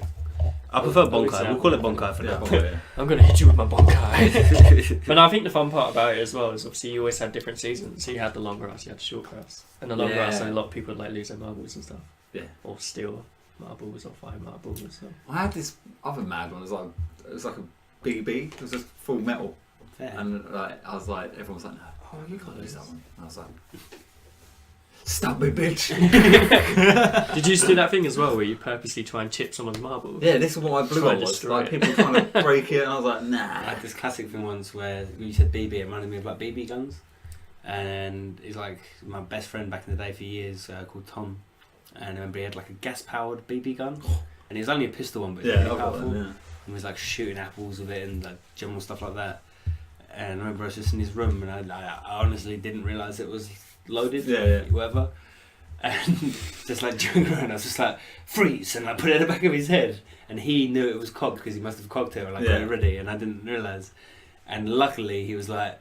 I prefer bonkai. We'll call it bonkai for now. Bunker, I'm going to hit you with my bonkai. But no, I think the fun part about it as well is obviously you always had different seasons. So you had the long grass, you had the short grass. And the long grass, so a lot of people would like lose their marbles and stuff. Yeah. Or steal marbles or find marbles and stuff. I had this other mad one. It was like a BB. It was just full metal. Fair. And like I was like, everyone was like, no, you can't lose that one. And I was like, stop me, bitch. Did you used to do that thing as well where you purposely try and chip someone's marbles? Yeah, this is what my blue one was. Like people trying to break it, and I was like, nah. I had this classic thing once where when you said BB, it reminded me of like BB guns. And he's like my best friend back in the day for years called Tom. And I remember he had like a gas-powered BB gun. And it was only a pistol one, but it was really powerful. And he was like shooting apples with it and like general stuff like that. And I remember I was just in his room and I honestly didn't realise it was loaded, whatever. And just like during the run, I was just like, freeze, and I put it in the back of his head. And he knew it was cocked because he must have cocked it or like got it ready, and I didn't realise. And luckily he was like,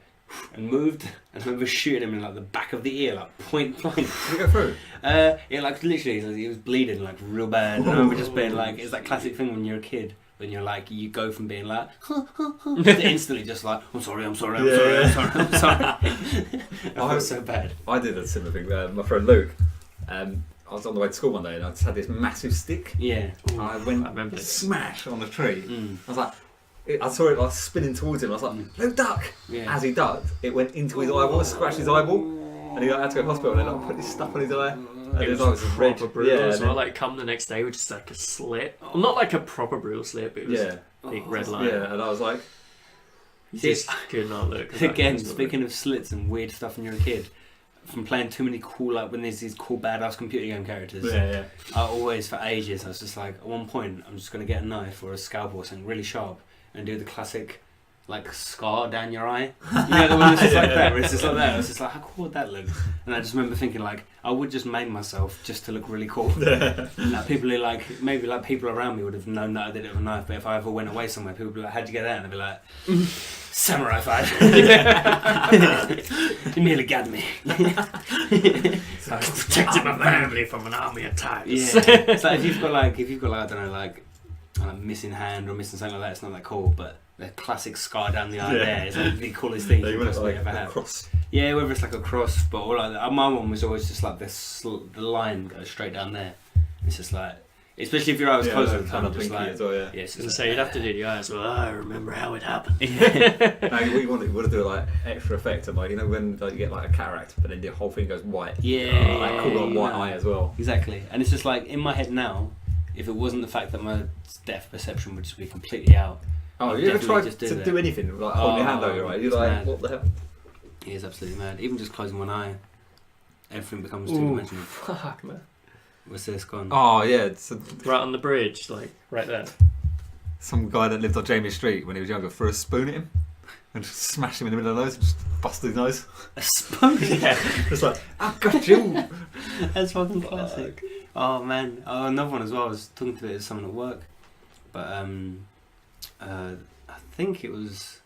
and moved, and I remember shooting him in like the back of the ear, like point blank. Did it go through? Yeah, like literally, he was bleeding like real bad. And I remember just being like, it's that classic thing when you're a kid. When you're like, you go from being like, to instantly just like, I'm sorry. It was so bad. I did a similar thing. My friend Luke, I was on the way to school one day and I just had this massive stick. Yeah. And I went smash on the tree. I was like, I saw it like spinning towards him. I was like, Luke, duck! Yeah. As he ducked, it went into his eyeball, scratched his eyeball, and he had to go to hospital and then put this stuff on his eye. It was like proper brutal as well. Like, come the next day with just like a slit. Well, not like a proper brutal slit, but it was big red line. Yeah, and I was like, you just could not look. Again, speaking of slits and weird stuff when you're a kid, from playing too many cool, like when there's these cool badass computer game characters, I always, for ages, I was just like, at one point, I'm just going to get a knife or a scalpel or something really sharp and do the classic, like, scar down your eye. You know, the one that's just like that, where it's just like that. I was just like, how cool would that look? And I just remember thinking, like, I would just maim myself just to look really cool. And like, people who, like, maybe like people around me would have known that I did it with a knife, but if I ever went away somewhere, people would be like, how'd you get that? And I'd be like, Samurai 5. You nearly got me. So I protected my family from an army of tigers. Yeah. It's like if you've got like I don't know, like a missing hand or missing something like that, it's not that cool, but the classic scar down the eye there is like the coolest thing you possibly ever have. Cross. Yeah, whether it's like a cross, but all like that. My one was always just like the line goes straight down there. It's just like, especially if your eye was closed at the time, just like, so you'd have to do the eye as well. I remember how it happened. No, what you want to do like extra effect of, like, you know, when like you get like a cataract, but then the whole thing goes white. Like cool on white eye as well. Exactly, and it's just like in my head now. If it wasn't the fact that my depth perception would just be completely out. Oh, you ever tried to do anything like hold your hand over your eye? You're like, mad. what the hell? He is absolutely mad. Even just closing one eye, everything becomes two-dimensional. Fuck, man. What's this gone? Oh yeah, right on the bridge, like right there. Some guy that lived on Jamie Street when he was younger threw a spoon at him and just smashed him in the middle of the nose and just busted his nose. A spoon? Yeah. Just like, I got you. That's fucking classic. Oh man. Oh, another one as well. I was talking to someone at work, but I think it was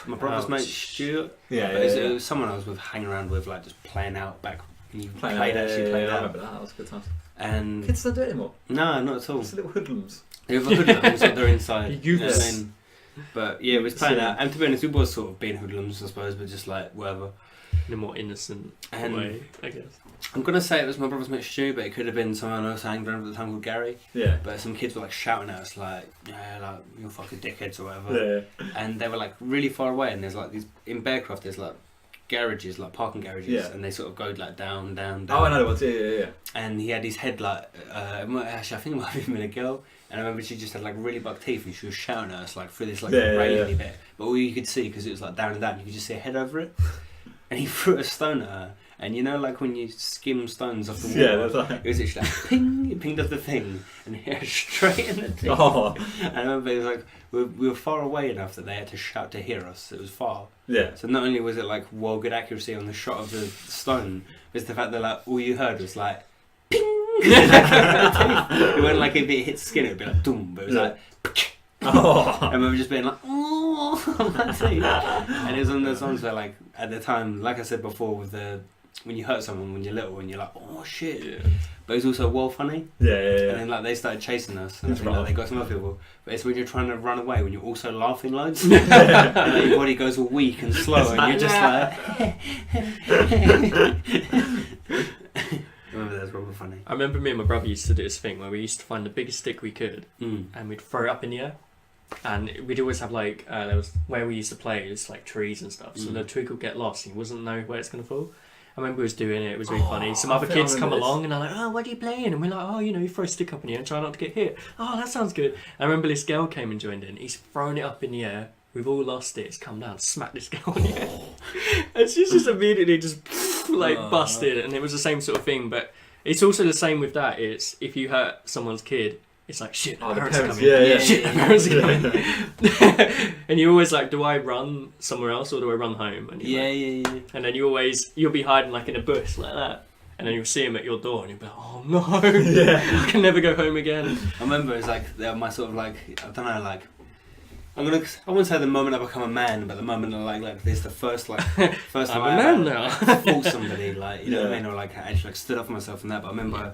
my brother's mate Stuart. It was someone I was with, hanging around with, like just playing out back. You played out. I remember that. That was a good time. And kids don't do it anymore. No, not at all. It's little hoodlums. They were hoodlums, but they're inside. Youths. But yeah, it was playing out. And to be honest, we was sort of being hoodlums, I suppose, but just like whatever. In a more innocent way, I guess. I'm gonna say it was my brother's mate Stu, but it could have been someone else hanging around at the time called Gary. Yeah. But some kids were like shouting at us like, yeah, like you're fucking dickheads or whatever. Yeah. And they were like really far away, and there's like these in Bearcroft. There's like garages, like parking garages, and they sort of go like down. Oh, I know the ones. Yeah. And he had his head like, actually, I think it might have been a girl. And I remember she just had like really buck teeth, and she was shouting at us like through this like rainy bit. But all you could see, because it was like down and down, you could just see a head over it. And he threw a stone at her. And you know, like when you skim stones off the wall, it was actually like ping, it pinged off the thing, and hit her straight in the teeth. Oh. And I remember it was like we were far away enough that they had to shout to hear us. It was far. Yeah. So not only was it like good accuracy on the shot of the stone, but it's the fact that like all you heard was like ping. It wasn't like if it hit skin, it'd be like doom, but it was like. And we were just being like, oh, that's it. And it was one of those songs where, like, at the time, like I said before, with when you hurt someone when you're little and you're like, oh shit. Yeah. But it was also well funny. Yeah. And then like they started chasing us, and I think like, they got some other people. But it's when you're trying to run away when you're also laughing loads. And like, your body goes all weak and slow, and you're just like. I remember that was probably funny. I remember me and my brother used to do this thing where we used to find the biggest stick we could, and we'd throw it up in the air. And we'd always have like there was where we used to play, it's like trees and stuff. So the twig would get lost, and you wasn't know where it's gonna fall. I remember we was doing it. It was really funny. Some other kids come along and they're like, "Oh, what are you playing?" And we're like, "Oh, you throw a stick up in the air and try not to get hit." Oh, that sounds good. I remember this girl came and joined in. He's thrown it up in the air. We've all lost it. It's come down, smacked this girl in the air, and she's just immediately just like busted. And it was the same sort of thing, but it's also the same with that. It's if you hurt someone's kid. It's like, shit, the parents are coming. Yeah. Shit, the parents are coming. And you're always like, do I run somewhere else or do I run home? And yeah. And then you'll be hiding like in a bush like that. And then you'll see him at your door and you'll be like, oh no, I can never go home again. I remember it's like, my sort of like, I don't know, like, I wouldn't say the moment I become a man, but the moment I like this, the first time I'm a man now. I fought somebody, like, you know what I mean, or like actually like stood up for myself and that. But I remember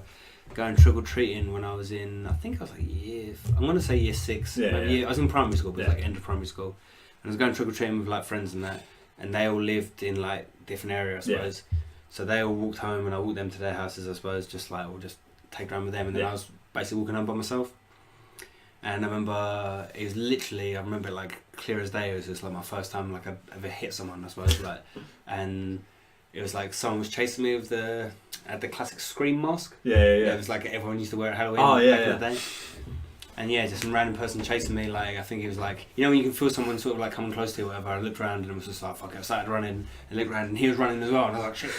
going trick-or-treating when I was in, I think I was like I'm going to say year 6. I was in primary school, but it was like end of primary school. And I was going trick-or-treating with like friends and that, and they all lived in like different areas, I suppose. So they all walked home and I walked them to their houses, I suppose, just like, or just take around with them. And then I was basically walking home by myself. And I remember, it was literally, I remember it like clear as day, it was just like my first time like I ever hit someone, I suppose, like, and it was like someone was chasing me with the classic Scream mask. Yeah. It was like everyone used to wear at Halloween back in the day. And just some random person chasing me, like, I think it was like, when you can feel someone sort of like coming close to you or whatever. I looked around and it was just like, fuck it, I started running and looked around and he was running as well, and I was like, shit.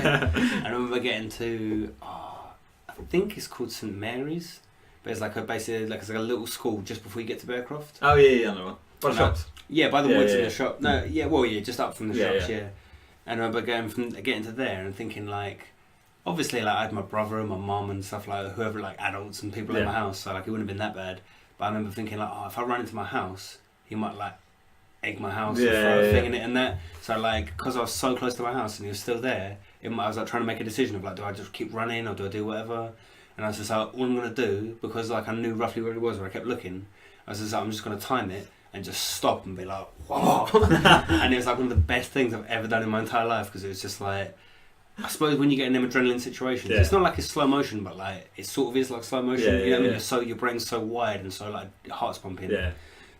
And I remember getting to, I think it's called St Mary's, but it's like basically it's like a little school just before you get to Bearcroft. Oh yeah, I know. By the shops? Yeah, by the woods in the shop. No, just up from the shops, And I remember getting to there and thinking like, obviously, like, I had my brother and my mum and stuff, like, whoever, like, adults and people in my house, so, like, it wouldn't have been that bad. But I remember thinking, like, if I run into my house, he might, like, egg my house or throw a thing in it and that. So, like, because I was so close to my house and he was still there, I was, like, trying to make a decision of, like, do I just keep running or do I do whatever? And I was just like, all I'm going to do, because, like, I knew roughly where it was, where I kept looking, I was just like, I'm just going to time it and just stop and be like, whoa! And it was, like, one of the best things I've ever done in my entire life, because it was just, like, I suppose when you get in them adrenaline situations, it's not like it's slow motion, but like it sort of is like slow motion. You know what I mean? Your brain's so wide and so like heart's pumping. Yeah.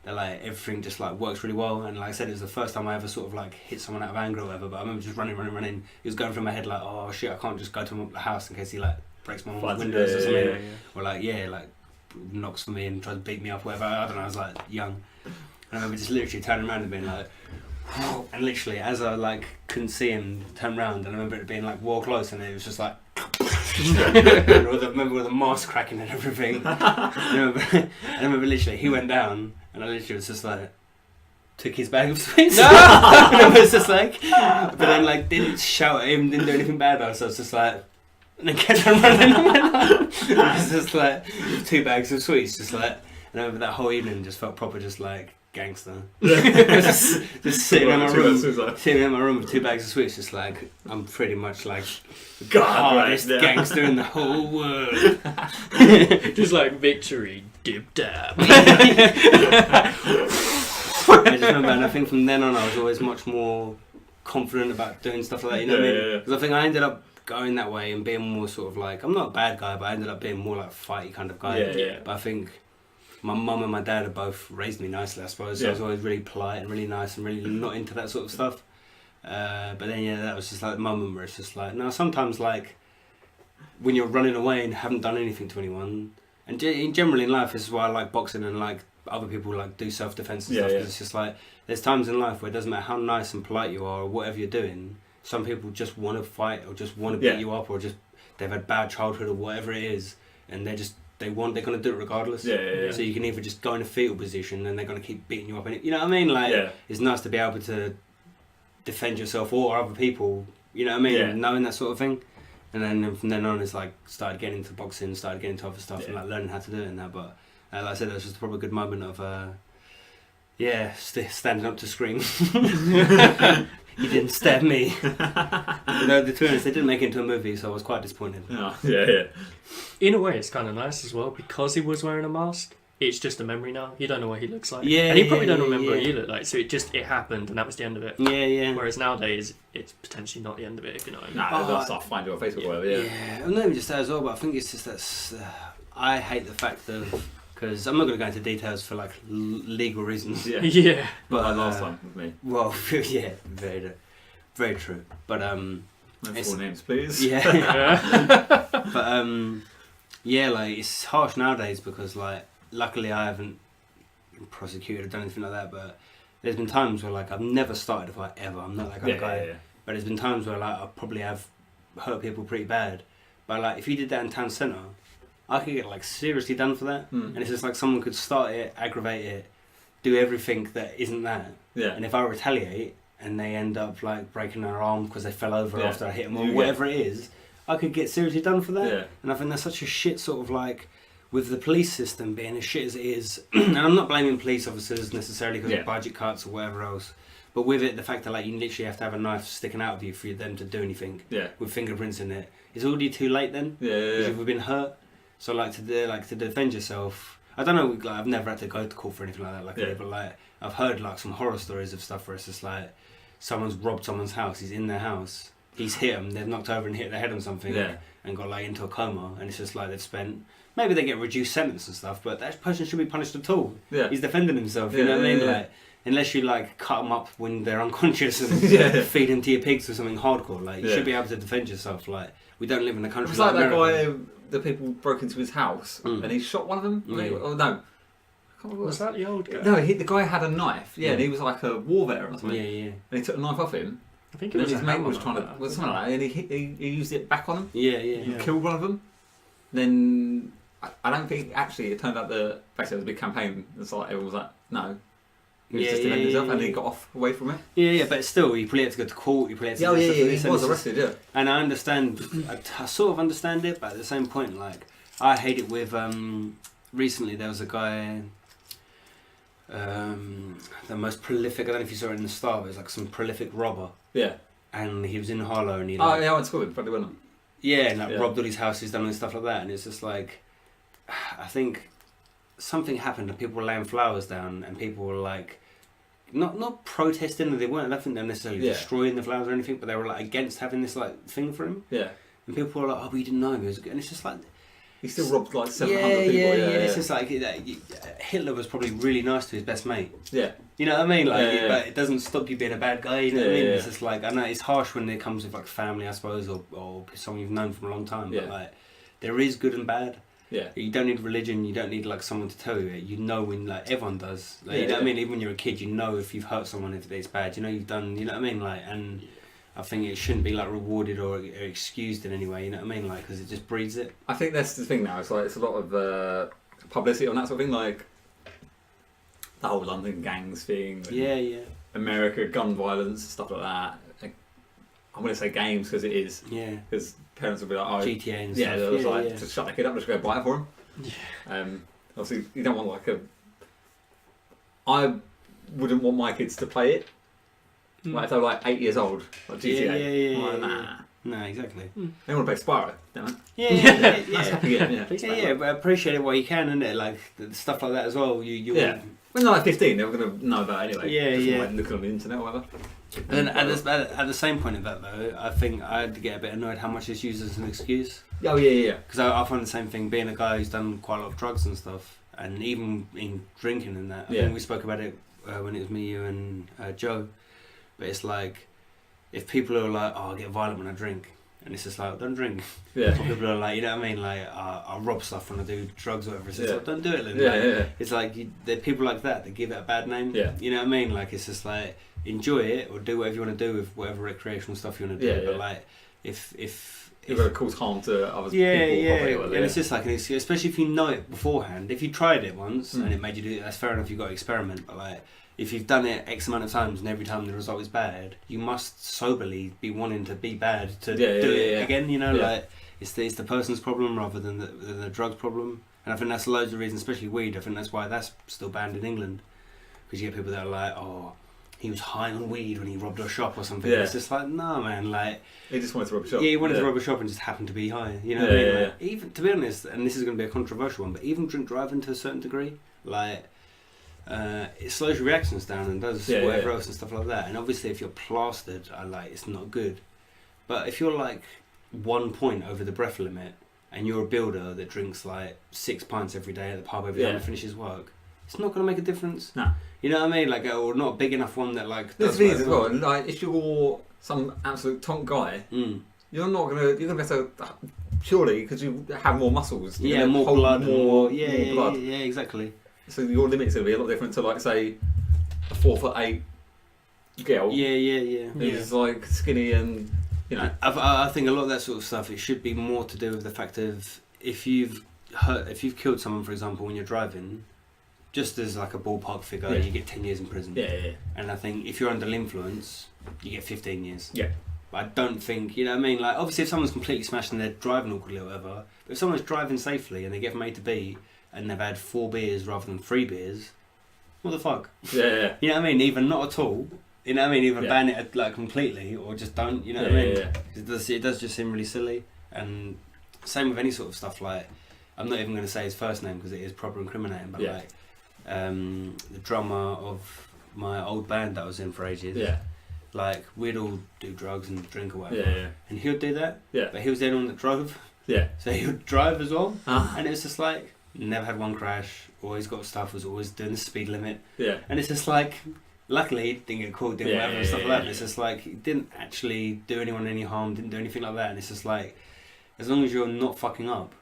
That like everything just like works really well. And like I said, it was the first time I ever sort of like hit someone out of anger or whatever. But I remember just running. It was going through my head like, oh shit, I can't just go to the house in case he like breaks my mum's windows or something. Or like like knocks for me and tries to beat me up or whatever. I don't know. I was like young. And I remember just literally turning around and being like. And literally, as I like couldn't see him turn round, and I remember it being like war close, and it was just like. I remember with the mask cracking and everything. I remember literally he went down, and I literally was just like took his bag of sweets. No! And I was just like, but then like didn't shout at him, didn't do anything bad about it, so I was just like. And then kept on running and went on. It was just like 2 bags of sweets, just like. And I remember that whole evening just felt proper, just like. Gangster. just sitting in my room with 2 bags of sweets, just like I'm pretty much like the hardest gangster in the whole world. Just like victory, dip dab. I just remember, and I think from then on I was always much more confident about doing stuff like that. You know what I mean? Because I think I ended up going that way and being more sort of like I'm not a bad guy, but I ended up being more like a fighty kind of guy. But I think. My mum and my dad have both raised me nicely, I suppose. So I was always really polite and really nice and really not into that sort of stuff. But then, that was just like the moment where it's just like... Now, sometimes, like, when you're running away and haven't done anything to anyone... And generally in life, this is why I like boxing and, like, other people, like, do self-defense and stuff. Because it's just like... There's times in life where it doesn't matter how nice and polite you are or whatever you're doing. Some people just want to fight or just want to beat you up or just... They've had bad childhood or whatever it is. And they're going to do it regardless. So you can either just go in a fetal position and they're going to keep beating you up. And you know what I mean? Like, it's nice to be able to defend yourself or other people, you know what I mean? Knowing that sort of thing. And then from then on, it's like, started getting into boxing, started getting into other stuff and like learning how to do it and that. But like I said, it was just probably a good moment of, standing up to Scream. He didn't stab me. To be honest, they didn't make it into a movie, so I was quite disappointed. In a way, it's kind of nice as well because he was wearing a mask. It's just a memory now. You don't know what he looks like, and he probably don't remember what you look like. So it happened, and that was the end of it. Whereas nowadays, it's potentially not the end of it. If you know what I mean. They'll start finding you on Facebook or whatever. And not even just that as well, but I think it's just that I hate the fact that. Because I'm not going to go into details for like legal reasons. But like last time with me. Well, very, very true. But no full names, please. But like it's harsh nowadays because like luckily I haven't been prosecuted or done anything like that. But there's been times where like I've never started a fight ever. I'm not that kind of guy. But there's been times where like I probably have hurt people pretty bad. But like if you did that in town centre. I could get like seriously done for that, and it's just like someone could start it, aggravate it, do everything that isn't that. And if I retaliate and they end up like breaking their arm because they fell over after I hit them or whatever it is, I could get seriously done for that. And I think that's such a shit sort of like with the police system being as shit as it is. And I'm not blaming police officers necessarily because of budget cuts or whatever else. But with it, the fact that like you literally have to have a knife sticking out of you for them to do anything with fingerprints in it, it's already too late then. Because you've been hurt. So like to defend yourself, I don't know. Like, I've never had to go to court for anything like that. Luckily, but like I've heard like some horror stories of stuff where it's just like someone's robbed someone's house. He's in their house. He's hit them. They've knocked over and hit their head on something and got like into a coma. And it's just like they've spent. Maybe they get reduced sentence and stuff, but that person should be punished at all. He's defending himself. You know what I mean? Like unless you like cut them up when they're unconscious and feed them to your pigs or something hardcore. Like you should be able to defend yourself. Like we don't live in a country it's like that America. guy. The people broke into his house and he shot one of them. Oh no. Was that the old guy? No, the guy had a knife. Yeah, and he was like a war veteran or something. Yeah. And he took the knife off him. I think it was his mate was trying to, something like that, and he used it back on him. Yeah. He killed one of them. Then I don't think actually it turned out that basically it was a big campaign. It's like everyone was like, no. He was just defending himself, and he got off away from it. Yeah, but still, you probably had to go to court. You probably had to he was arrested. Yeah, and I understand. I sort of understand it, but at the same point, like I hate it with. Recently, there was a guy. The most prolific. I don't know if you saw it in the Star. It was like some prolific robber. Yeah. And he was in Harlow, and he. Like, I went to school with him. Probably wasn't. Yeah, and robbed all these houses, done all this stuff like that, and it's just like, I think something happened, and people were laying flowers down, and people were like, not protesting. They weren't. I don't think they were necessarily destroying the flowers or anything, but they were like against having this like thing for him. Yeah. And people were like, "Oh, we didn't know he was," and it's just like. He still robbed like 700 people. Yeah. It's just like Hitler was probably really nice to his best mate. Yeah. You know what I mean? Like, but it doesn't stop you being a bad guy. You know what I mean? Yeah. It's just like I know it's harsh when it comes with like family, I suppose, or someone you've known for a long time. But like, there is good and bad. Yeah. You don't need religion. You don't need like someone to tell you it. You know when like everyone does. Like, you know what I mean? Even when you're a kid, you know if you've hurt someone, if it's bad. You know you've done. You know what I mean? Like and. I think it shouldn't be like rewarded or excused in any way. You know what I mean? Like because it just breeds it. I think that's the thing now. It's like it's a lot of publicity on that sort of thing, like the whole London gangs thing. Yeah. America gun violence stuff like that. I'm going to say games because it is. Yeah. Because parents will be like, oh, GTA and stuff. Yeah, it's like just shut the kid up, just go buy it for him. Yeah. Obviously, you don't want like a. I wouldn't want my kids to play it. Like if they were like 8 years old, like GTA. Yeah. Like, nah. No, exactly. They want to play Spyro, don't they? Yeah. That's happy game, Yeah, but appreciate it while you can, isn't it? Like stuff like that as well. You when they're like 15, they're going to know about it anyway. Yeah. Like looking on the internet or whatever. And then at the same point of that though, I think I'd get a bit annoyed how much it's used as an excuse. Oh yeah. Because I find the same thing being a guy who's done quite a lot of drugs and stuff, and even in drinking and that. I think we spoke about it when it was me, you, and Joe. But it's like, if people are like, oh, I get violent when I drink, and it's just like, don't drink. Yeah. Or people are like, you know what I mean? Like, I rob stuff when I do drugs or whatever. It's just like, don't do it then. Yeah. It's like, there are people like that give it a bad name. Yeah. You know what I mean? Like, it's just like, enjoy it or do whatever you want to do with whatever recreational stuff you want to do. But like, if you're going to cause harm to other people. And it's just like, especially if you know it beforehand. If you tried it once and it made you do it, that's fair enough. You've got to experiment. But like, if you've done it X amount of times and every time the result is bad, you must soberly be wanting to be bad to do it again. You know, like it's the person's problem rather than the drug's problem. And I think that's loads of reasons, especially weed. I think that's why that's still banned in England, because you get people that are like, oh, he was high on weed when he robbed a shop or something. It's just like, no, man, like he just wanted to rob a shop. Yeah, he wanted to rob a shop and just happened to be high. You know what I mean? Like, even to be honest, and this is going to be a controversial one, but even drink driving to a certain degree, like. It slows your reactions down and does whatever else and stuff like that. And obviously, if you're plastered, it's not good. But if you're like 1 point over the breath limit and you're a builder that drinks like 6 pints every day at the pub every time he finishes work, it's not going to make a difference. No. You know what I mean? Like, or not a big enough one that like. The thing is as well, like if you're some absolute tonk guy, you're gonna have to surely because you have more muscles. More blood, more blood. Yeah, exactly. So your limit's going to be a lot different to like say a 4'8" girl. Yeah. Who's like skinny and you know. I think a lot of that sort of stuff. It should be more to do with the fact of if you've killed someone, for example, when you're driving, just as like a ballpark figure, you get 10 years in prison. Yeah. And I think if you're under the influence, you get 15 years. Yeah. But I don't think, you know what I mean? Like obviously, if someone's completely smashed and they're driving awkwardly or whatever, but if someone's driving safely and they get from A to B. And they've had 4 beers rather than 3 beers, what the fuck? Yeah. You know what I mean? Either not at all, you know what I mean? Either ban it like completely or just don't, you know what I mean? Yeah. It does just seem really silly. And same with any sort of stuff like, I'm not even going to say his first name because it is proper incriminating, but like the drummer of my old band that I was in for ages, like we'd all do drugs and drink or whatever, and he would do that, but he was the only one that drove, so he would drive as well, and it was just like, never had one crash, always got stuff, was always doing the speed limit. And it's just like, Luckily, he didn't get caught doing whatever and stuff like that. But it's just like, he didn't actually do anyone any harm, didn't do anything like that. And it's just like, as long as you're not fucking up,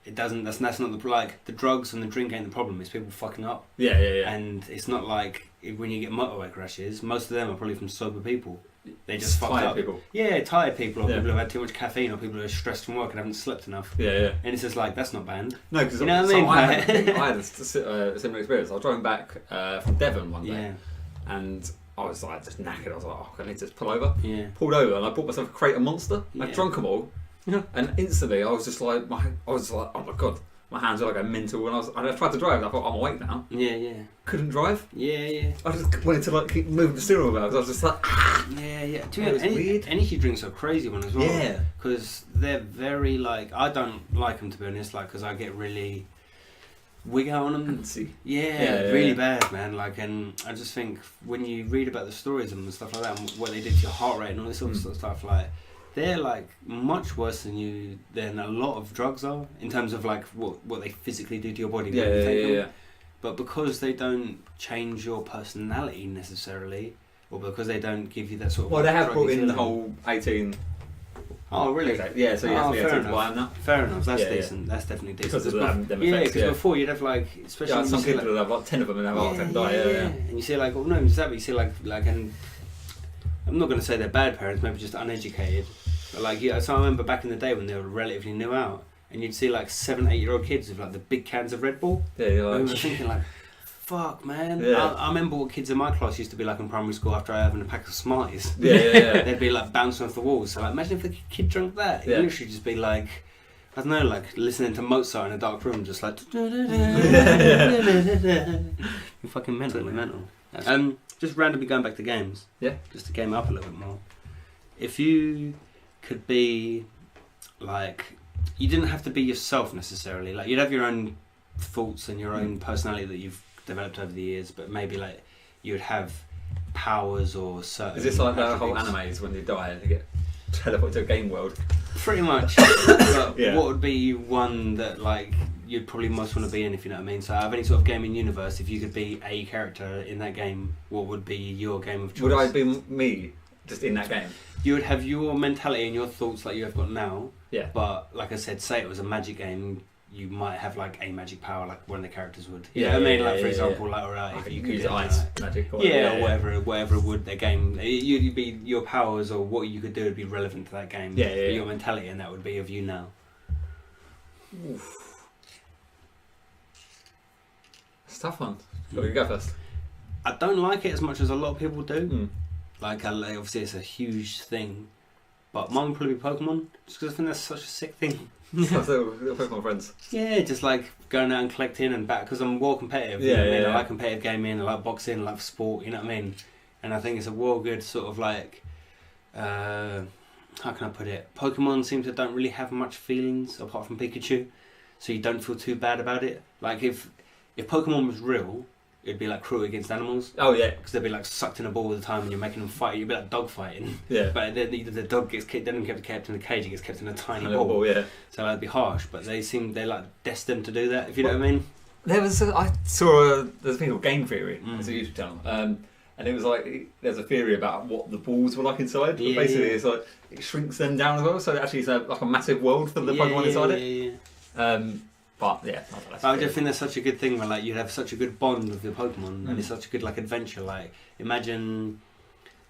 it doesn't. That's not the like the drugs and the drink ain't the problem. It's people fucking up. Yeah. And it's not like when you get motorway crashes, most of them are probably from sober people. They just fucked up. People. Yeah, tired people, or people who have had too much caffeine, or people who are stressed from work and haven't slept enough. Yeah. And it's just like, that's not banned. No, because you know what I mean? I had a similar experience. I was driving back from Devon one day, and I was like just knackered. I was like, I need to pull over. Yeah. Pulled over, and I bought myself a crate of Monster. I'd drunk them all, and instantly I was just like, oh my god. My hands were like a mental, and I tried to drive, and I thought, I'm awake now. Yeah. Couldn't drive. Yeah. I just wanted to like keep moving the steering wheel, because I was just like, Yeah. It was weird. Energy drinks are a crazy one as well. Yeah. Because they're very like, I don't like them to be honest, like, because I get really wig out on them. Antsy. Yeah, really bad, man. Like, and I just think when you read about the stories of them and stuff like that, and what they did to your heart rate and all this sort of stuff, like, they're like much worse than a lot of drugs are in terms of like what they physically do to your body. Yeah. But because they don't change your personality necessarily, or because they don't give you that sort of. Well, they have brought in the whole 18. Oh really? Yeah, so you have to be 18 to buy them now. Fair enough. That's decent. That's definitely decent. Because of them effects. Yeah, because before you'd have like, especially some people would have like 10 of them and have a heart attack and die. Yeah. And you see like, well, no, just that, but you see like, and I'm not going to say they're bad parents, maybe just uneducated. But like, so I remember back in the day when they were relatively new out, and you'd see like 7-8-year-old kids with like the big cans of Red Bull. Yeah, you're like, we were thinking like, fuck, man. Yeah. I remember what kids in my class used to be like in primary school after having a pack of Smarties. Yeah. They'd be like bouncing off the walls. So like, imagine if a kid drunk that. It'd literally just be like, I don't know, like listening to Mozart in a dark room, just like. You're fucking mental. Just randomly going back to games. Yeah. Just to game up a little bit more. If you could be like, you didn't have to be yourself necessarily. Like, you'd have your own thoughts and your own personality that you've developed over the years, but maybe like you would have powers or certain. Is this like the whole animes when you die and you get teleported to a game world? Pretty much. But Yeah. what would be one that like you'd probably most want to be in, if you know what I mean? So out of any sort of gaming universe, if you could be a character in that game, what would be your game of choice? Would I be me just in that game? You would have your mentality and your thoughts like you have got now. Yeah. But like I said, say it was a magic game, you might have like a magic power like one of the characters would. Yeah, You know what I mean? yeah, Like for yeah, example, like Like if you you could use ice magic or whatever. or whatever would their game. You'd be your powers or what you could do would be relevant to that game. Yeah. Your mentality and that would be of you now. Oof. It's a tough one. You go first. I don't like it as much as a lot of people do. Mm. Like, obviously it's a huge thing, but mine would probably be Pokemon, just because I think that's such a sick thing. Little Pokemon friends. Yeah, just like going out and collecting and back, because I'm well competitive. Yeah, you know what I mean? yeah. I like competitive gaming, I like boxing, I like sport. You know what I mean? And I think it's a well good sort of like, how can I put it? Pokemon seems to don't really have much feelings apart from Pikachu, so you don't feel too bad about it. Like if Pokemon was real, it'd be like cruelty against animals. Oh yeah, because they'd be like sucked in a ball all the time and you're making them fight. You'd be like dog fighting. Yeah. But then the dog gets kept, doesn't get kept in a cage. It gets kept in a tiny little ball. ball. Yeah. So that'd be harsh. But they're like destined to do that. If you know what I mean. I saw there's a thing called Game Theory. It's a YouTube channel. And it was like there's a theory about what the balls were like inside. But basically, it's like it shrinks them down as well. So actually, it's like a massive world for the Pokemon inside it. But yeah, I just think that's such a good thing where like you'd have such a good bond with your Pokemon and it's such a good like adventure. Like imagine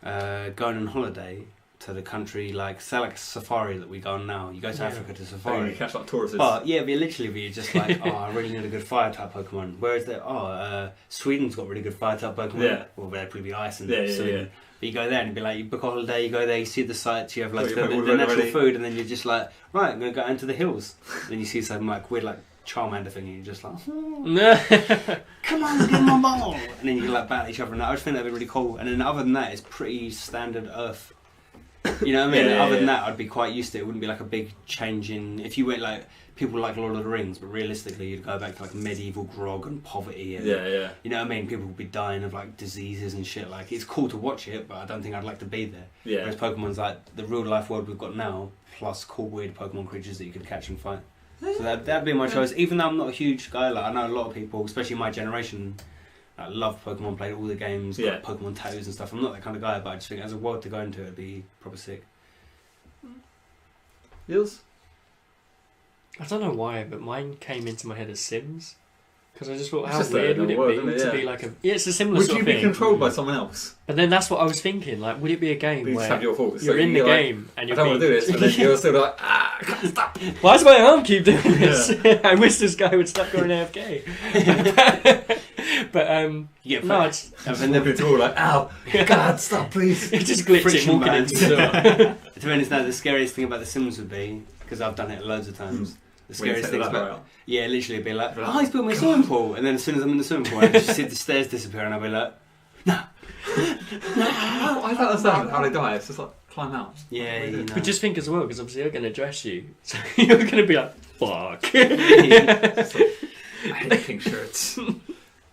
going on holiday to the country, like say like a safari that we go on now. You go to Africa to safari. You catch like tourists. But you're just like, oh, I really need a good fire type Pokemon. Whereas Sweden's got really good fire type Pokemon. Yeah. Well, there'd probably be ice in Sweden. Sweden. Yeah. But you go there and be like, you book a holiday, you go there, you see the sights, you have like the all natural ready. food, and then you're just like, right, I'm gonna go into the hills. Then you see some like weird like Charmander thing, and you're just like, come on, get my ball, and then you can like battle each other. And I just think that'd be really cool. And then other than that, it's pretty standard Earth. You know what I mean? Other than that, I'd be quite used to it. It wouldn't be like a big change in. If you went like people like Lord of the Rings, but realistically, you'd go back to like medieval grog and poverty. And, you know what I mean? People would be dying of like diseases and shit. Like it's cool to watch it, but I don't think I'd like to be there. Yeah. Whereas Pokemon's like the real life world we've got now, plus cool weird Pokemon creatures that you could catch and fight. So that'd be my choice. Even though I'm not a huge guy, like I know a lot of people, especially my generation, I love Pokemon, played all the games, got Pokemon tattoos and stuff. I'm not that kind of guy, but I just think as a world to go into, it'd be proper sick. Yours? I don't know why, but mine came into my head as Sims. Because I just thought, how just weird would it world, be to be like a... Yeah, it's a similar would sort of you thing. be controlled by someone else? But then that's what I was thinking. Like, would it be a game But you where just have your thoughts. you're So in the like, game and you're I don't want to do this, but then you're still like, I can't stop. Why does my arm keep doing this? I wish this guy would stop going AFK. But no, it's And then it's all like, ow, God, stop, please. it just glitched Friction walking bands. into the door. To be honest, now the scariest thing about The Sims would be, because I've done it loads of times, the scariest thing about... Yeah, literally it'd be like, oh, he's built my swimming pool. And then as soon as I'm in the swimming pool, I just see the stairs disappear and I'll be like, no. I don't understand how they die. It's just like, climb out. Yeah, you know. But just think as well, because obviously they're going to dress you. So you're going to be like, fuck. I hate pink shirts.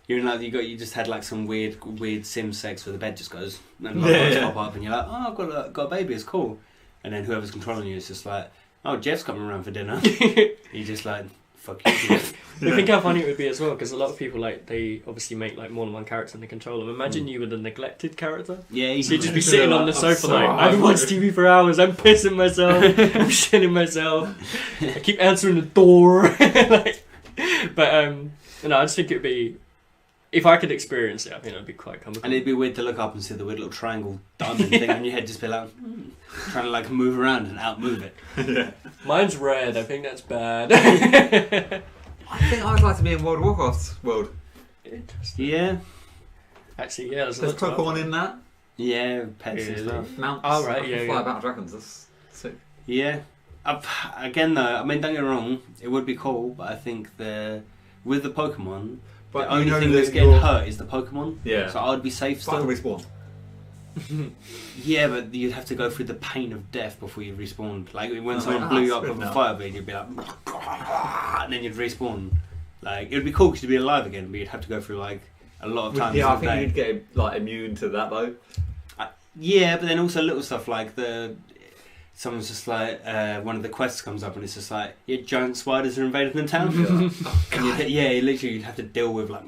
You're like you just had like some weird sim sex where the bed just goes and lights pop up and you're like, oh, I've got a baby, it's cool. And then whoever's controlling you is just like, oh, Jeff's coming around for dinner. You're just like, fuck you, Jeff. I think how funny it would be as well, because a lot of people like they obviously make like more than one character and they control them. Imagine you were the neglected character. Yeah, so you'd just be sitting on the sofa so like, I've watched TV for hours, I'm pissing myself, I'm shitting myself, I keep answering the door. But no, I just think it'd be, if I could experience it, I think it'd be quite comical. And it'd be weird to look up and see the weird little triangle diamond thing on your head, just be like, trying to like move around and outmove it. Yeah. Mine's red, I think that's bad. I think I'd like to be in World of Warcraft's world. Interesting. Yeah. Actually, yeah, There's Pokemon in that. Yeah, pets and Really? stuff. Mounts. Oh, right, I can yeah, fly yeah. about dragons. That's sick. Yeah. Again though, I mean, don't get me wrong, it would be cool, but I think with the Pokemon, But the only thing that that's getting hurt is the Pokemon. Yeah. So I would be safe So I still. can respawn. Yeah, but you'd have to go through the pain of death before you respawned. Like when Oh, someone like, blew you up screwed with a now. fire beam, you'd be like, and then you'd respawn. Like it would be cool because you'd be alive again, but you'd have to go through like a lot of times. Yeah, I in the think day. you'd get like immune to that though. Yeah, but then also little stuff like someone's just like one of the quests comes up and it's just like, yeah, giant spiders are invading the town. Literally you'd have to deal with like.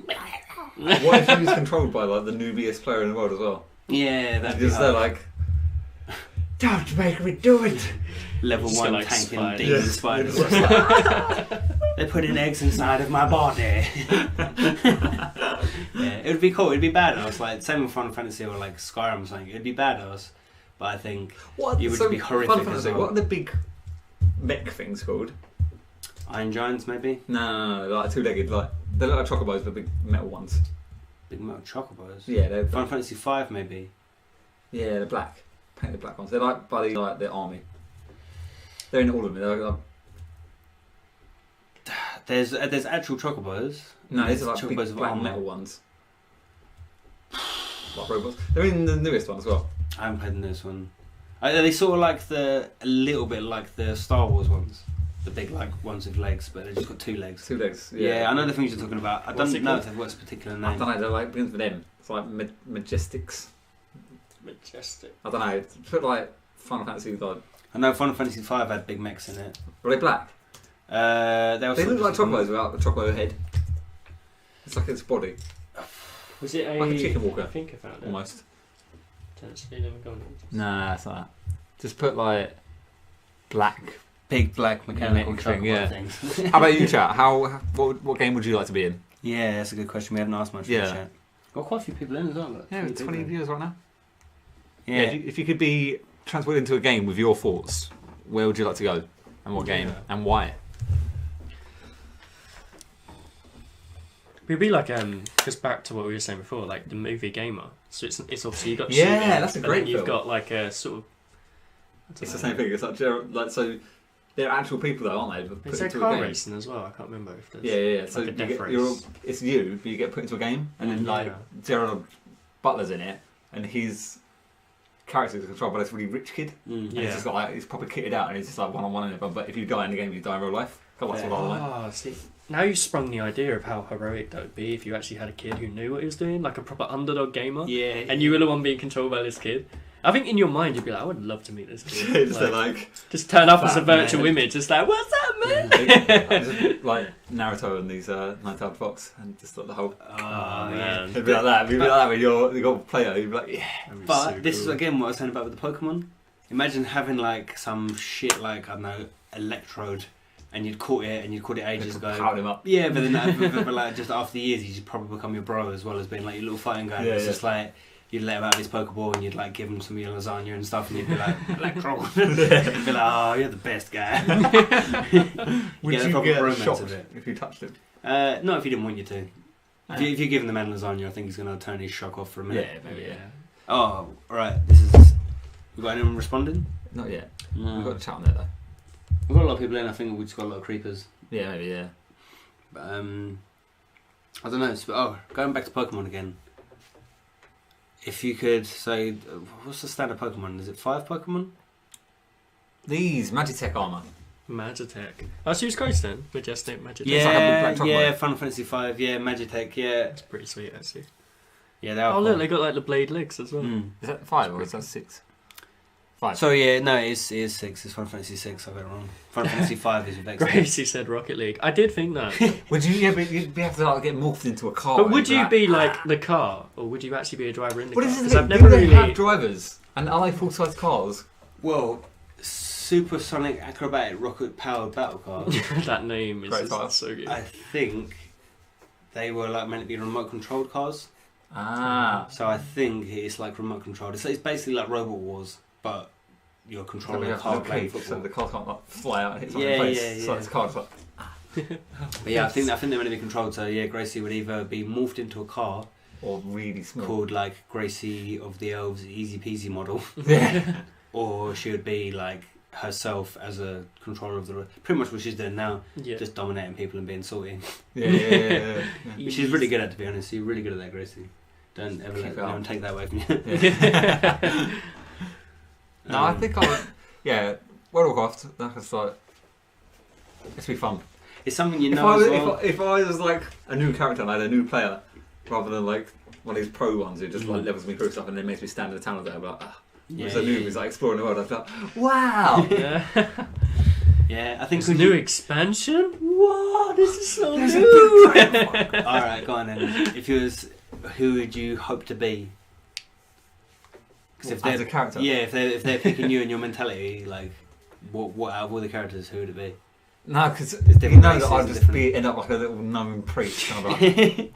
What if he was controlled by like the noobiest player in the world as well? Yeah, that'd be Just they're hard. like, don't make me do it. Level Just 1 like tanking spiders. demon Yeah. spiders. They're putting eggs inside of my body. Yeah, it would be cool. It'd be badass. Like same with Final Fantasy or like Skyrim or something. It'd be badass, but I think it would be horrific. Final Fantasy, as well. what are the big mech things called? Iron Giants, maybe. No, like two-legged, like they look like chocobos, but big metal ones. Big metal chocobos. Yeah, they're Final Fantasy 5, maybe. yeah, they're black, painted black ones. They're like by the army. They're in all of them. They're like, There's actual chocobos. no, these are like chocobos big of black armor. metal ones. Like robots. They're in the newest one as well. I haven't played the newest one. Are they sort of like a little bit like the Star Wars ones? The big like ones with legs, but they've just got 2 legs. 2 legs. Yeah, I know the things you're talking about. I What's don't it know called? if they've got a particular I name. don't know. They're like begins with M. It's like Majestics. Majestic. I don't know. Put like Final Fantasy like. I know Final Fantasy 5 had big mechs in it. Were they black? They They look like chocobos without the chocobo head. It's like its body, Was it a... like a chicken walker, I think I found it. almost. Potentially never gone. Nah, it's not that. Just put like black. big black mechanical Mech thing, chocobo yeah. things. How about you, chat? What game would you like to be in? Yeah, that's a good question. We haven't asked much. Yeah. For the chat. Got quite a few people in as well. Look. Yeah, 20 viewers right now. Yeah. If you could be transported into a game with your thoughts, where would you like to go, and what game, and why? We'd be like, just back to what we were saying before, like the movie Gamer. So it's obviously you've got Yeah, shooting, that's a but great then you've film. got like a sort of... I don't It's the know. same thing. It's like so. They're actual people though, aren't they? But Is put there into a car game. racing as well? I can't remember if there's... Yeah. So like a death it's you, but you get put into a game, and then like Yeah. Gerald Butler's in it, and his character is controlled by this really rich kid. And Yeah. he's just got like he's proper kitted out, and he's just like one-on-one in it. But if you die in the game, you die in real life. That's what I like. Oh, see, now you've sprung the idea of how heroic that would be if you actually had a kid who knew what he was doing, like a proper underdog gamer. Yeah. And you were the one being controlled by this kid. I think in your mind you'd be like, I would love to meet this kid. It's like just turn up as a virtual image. It's like, what's up, man? Just like Naruto and these Night-Tailed Fox, and just like the whole. Oh man, it'd be like that. It'd be like that when you got a player. You'd be like, yeah. But so this cool. is again what I was saying about with the Pokemon. Imagine having like some shit like, I don't know, Electrode, and you'd caught it ages ago. Powered him up. Yeah, but then but like just after the years, he'd probably become your bro as well as being like your little fighting guy. It's just like you'd let him out of his Pokeball and you'd like give him some of your lasagna and stuff, and you'd be like, Electrode. You'd be like, oh, you're the best guy. Would you get shocked if you touched him? Not if he didn't want you to. If you're giving the man lasagna, I think he's going to turn his shock off for a minute. Yeah, maybe, yeah. Oh, alright, this is... We got anyone responding? Not yet. No. We've got a chat on there, though. We've got a lot of people in, I think we've just got a lot of creepers. Yeah, maybe, yeah. But, I don't know, going back to Pokemon again. If you could say, what's the standard Pokemon? Is it 5 Pokemon? These Magitech armor. Magitech. Oh, so use Ghost then? Majestic Magitech. Yeah, Final Fantasy 5, yeah, Magitech, yeah. It's pretty sweet, actually. Yeah, they are. Oh, look, they got like the blade legs as well. Is that 5 or is that 6? 5. Sorry, yeah, no, it is 6. It's Final Fantasy 6, I got it wrong. Final Fantasy 5 is with X. Gracie said Rocket League. I did think that. Would you? Yeah, but you'd have to like, get morphed into a car. But would you be like the car, or would you actually be a driver in the car? What is Because it? I've never really have drivers, and are they full-size cars? Well, Supersonic Acrobatic Rocket Powered Battle Car. That name is so good. I think they were like meant to be remote controlled cars. So I think it's like remote controlled. It's basically like Robot Wars, but you're controlling a car playing football. So the car can't like fly out and hit someone in the face. Yeah. So this car's like. But yeah, I think they're meant to be controlled. So yeah, Gracie would either be morphed into a car, or really small, called like Gracie of the Elves Easy Peasy model. Yeah. Or she would be like herself as a controller of the pretty much what she's doing now, just dominating people and being salty. Yeah. Which she's really good at, to be honest. You're really good at that, Gracie. Don't ever let anyone take that away from you. No, I think I would. Yeah, World of Warcraft. That's like. It's be fun. It's something you know as well. If I was like a new character and I had a new player, rather than like one of these pro ones who just like levels me through stuff and then makes me stand in the town all day, I'd be like, a noob who's like exploring the world. I'd be like, wow. Yeah, I think it's a new expansion. Wow, this is so new. All right, go on then. If you was, who would you hope to be? If as a character, yeah. If they're picking you and your mentality, like, what out of all the characters, who would it be? No, because you know that I'd just end up like a little gnome priest. Kind of like.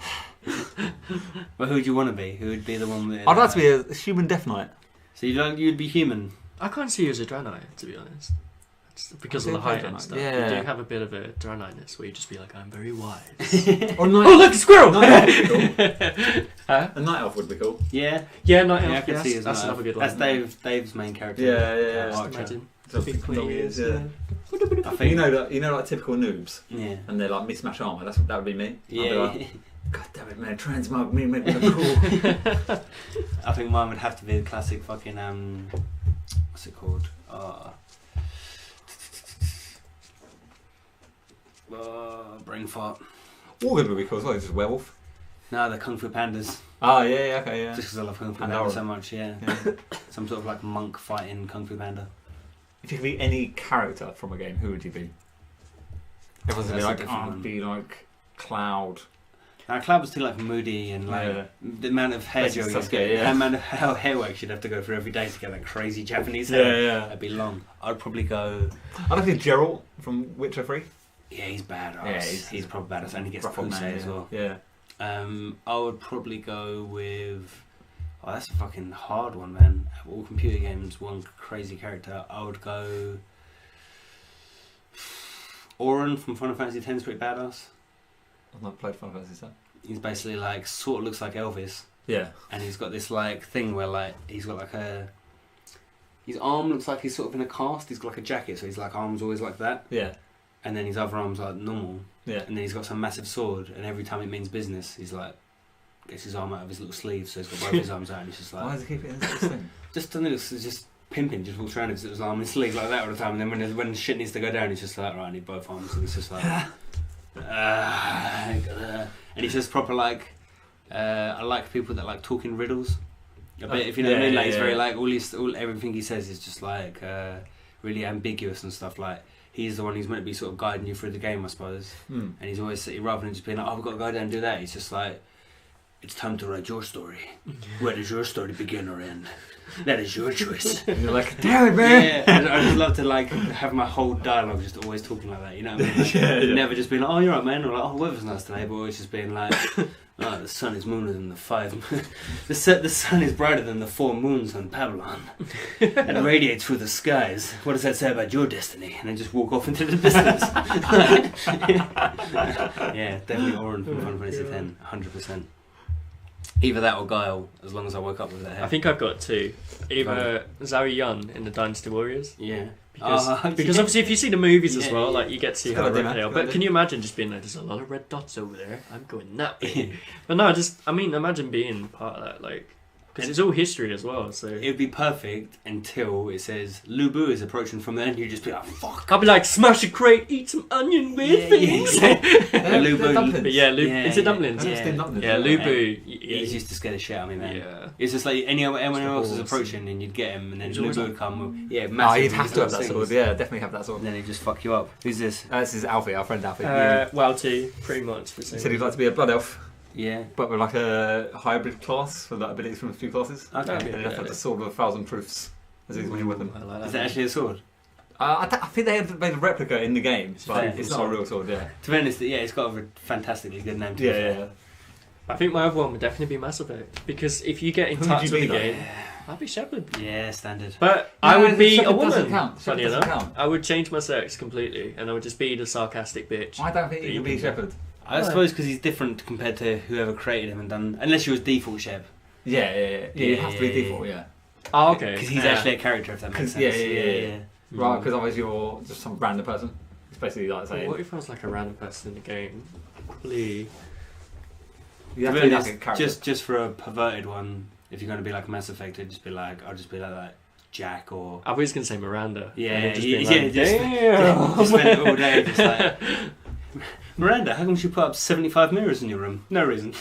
Well, who would you want to be? Who would be the one that? I'd like to be a human Death Knight. So you'd be human. I can't see you as a Draenei, to be honest. Because of the height and stuff. Yeah. You do have a bit of a Draenei-ness where you just be like, I'm very wise. Or night look, a squirrel! Night elf would be cool. Huh? A night elf would be cool. Yeah. Yeah, night elf. I can see that's another good one. That's Dave's main character. Yeah. Just imagine. Big ears, yeah. I think you know, like typical noobs. Yeah. And they're like mismatched armor. That would be me. Yeah. Like, God damn it, man! Transmog me, make me look cool. I think mine would have to be the classic fucking what's it called? Brain fart. Wargod would be cool as well. Just werewolf. No, the Kung Fu Pandas. Oh yeah, okay, yeah. Just because I love Kung Fu Panda so much, yeah. Some sort of like monk fighting Kung Fu Panda. If you could be any character from a game, who would you be? Everyone's gonna be like, I'd be like Cloud. Now, Cloud was too like moody and like the amount of hair gel the amount of hair work you'd have to go through every day to get that crazy Japanese hair. Yeah. That'd be long. I'd probably go. I'd have to be Geralt from Witcher 3. Yeah, he's badass. Yeah, he's probably badass, and he gets Pusei as well. Yeah. I would probably go with. Oh, that's a fucking hard one, man. Of all computer games, one crazy character. I would go. Auron from Final Fantasy X is pretty badass. I've not played Final Fantasy X. He's basically like sort of looks like Elvis. Yeah. And he's got this like thing where like he's got like his arm looks like he's sort of in a cast. He's got like a jacket, so his like arm's always like that. Yeah. And then his other arm's like normal. Yeah. And then he's got some massive sword, and every time it means business, he's like gets his arm out of his little sleeve, so he's got both his arms out, and he's just like. Why does he keep it in this thing? Just doesn't it? It's just pimping, just walks around with his arm in his sleeve like that all the time, and then when shit needs to go down, he's just like, right, I need both arms, and he's just like. And he's just proper like. I like people that like talking riddles. a bit, if you know what I mean. Like he's very like everything he says is just like really ambiguous and stuff. Like he's the one who's meant to be sort of guiding you through the game, I suppose. And he's always rather than just being like, "Oh, we've got to go down and do that." He's just like, "It's time to write your story. Where does your story begin or end? That is your choice." And you're like, "Damn it, man!" Yeah, I just love to like have my whole dialogue just always talking like that. You know what I mean? Like, never just being like, "Oh, you're right, man," or like, "Oh, weather's nice today," but always just being like, "Oh, the sun is moonier than the 5. the sun is brighter than the 4 moons on Babylon, and radiates through the skies. What does that say about your destiny?" And then just walk off into the distance. Yeah, definitely Oren from Final Fantasy X, 100%. Either that or Guile, as long as I woke up with that hair. I think I've got 2. Either Zhao Yun in the Dynasty Warriors. Yeah. Because obviously if you see the movies as well, like you get to see how red they are. But can you imagine just being like, there's a lot of red dots over there, I'm going that way. But no, imagine being part of that, like, because it's all history as well. So it would be perfect until it says Lu Bu is approaching from there, and you'd just be like, "Fuck!" I'll be like, smash a crate, eat some onion with things. Lu Bu, but yeah, is it dumplings? Yeah, Lu Bu. He's used to scare the shit out of me, man. Yeah, it's just like anyone else is approaching, and you'd get him, and then Lu Bu would come. Yeah, massive. You'd have to have that sword. Yeah, definitely have that sword. And then he'd just fuck you up. Who's this? This is Alfie, our friend Alfie. WoW 2, pretty much. He said he'd like to be a blood elf. Yeah, but with like a hybrid class with like abilities from a few classes. Okay. And he'd have the sword of 1,000 proofs as his main weapon. Is that actually a sword? I think they had made a replica in the game, but it's not a real sword. Yeah. To be honest, it's got a fantastically good name. To yeah. I think my other one would definitely be Mass Effect, because if you get in touch with the game, I'd be Shepard. Yeah, standard. But I would be a woman. Funny enough, I would change my sex completely, and I would just be the sarcastic bitch. I don't think you could be Shepard. I suppose because he's different compared to whoever created him and done. Unless you was default Shep. Yeah. You have to be default. Yeah. Oh, okay. Because he's actually a character, if that makes sense. Yeah. Right, because otherwise you're just some random person. It's basically like saying. What if I was like a random person in the game? Probably. Just for a perverted one, if you're going to be like Mass Effect, I'll just be like Jack or. I was going to say Miranda. Yeah, just spend it all day just like. Miranda, how come you put up 75 mirrors in your room? No reason.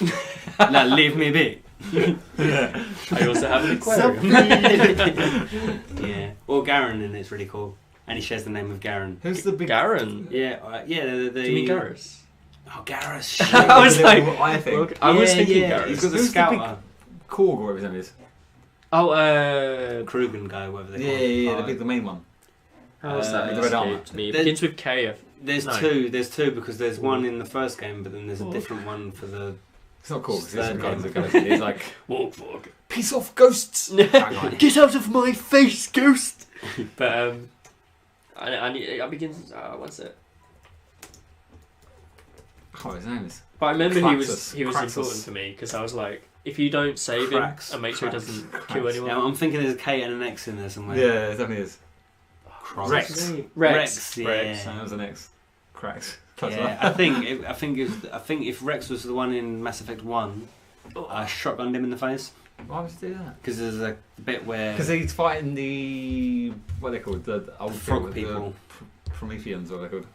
Now leave me be. I also have an aquarium. Yeah. Or Garen in it's really cool. And he shares the name of Garen. Who's the big Garen? Yeah, Do you mean Garrus? Oh, Garrus. I was like, I was thinking Garrus. He's got the scouter. Korg or whatever his name is. Oh, Krugen guy, whatever they call him. The main one. How was that? The red armor. It begins with K. There's two because there's one in the first game, but then there's a different one for the. It's not cool. It's He's like, walk, piece off, ghosts. Get out of my face, ghost. But I begin. What's it? Oh, his name is. But I remember he was important to me because I was like, if you don't save him and make sure he doesn't kill anyone. Yeah, I'm thinking there's a K and an X in there somewhere. Yeah, there definitely is. Rex. Yeah. That was an X. Cracks. Yeah, I think if Rex was the one in Mass Effect 1, I shotgunned him in the face. Why would you do that? Because there's a bit where... Because he's fighting the... What are they called? The old frog people. Prometheans, what are they called?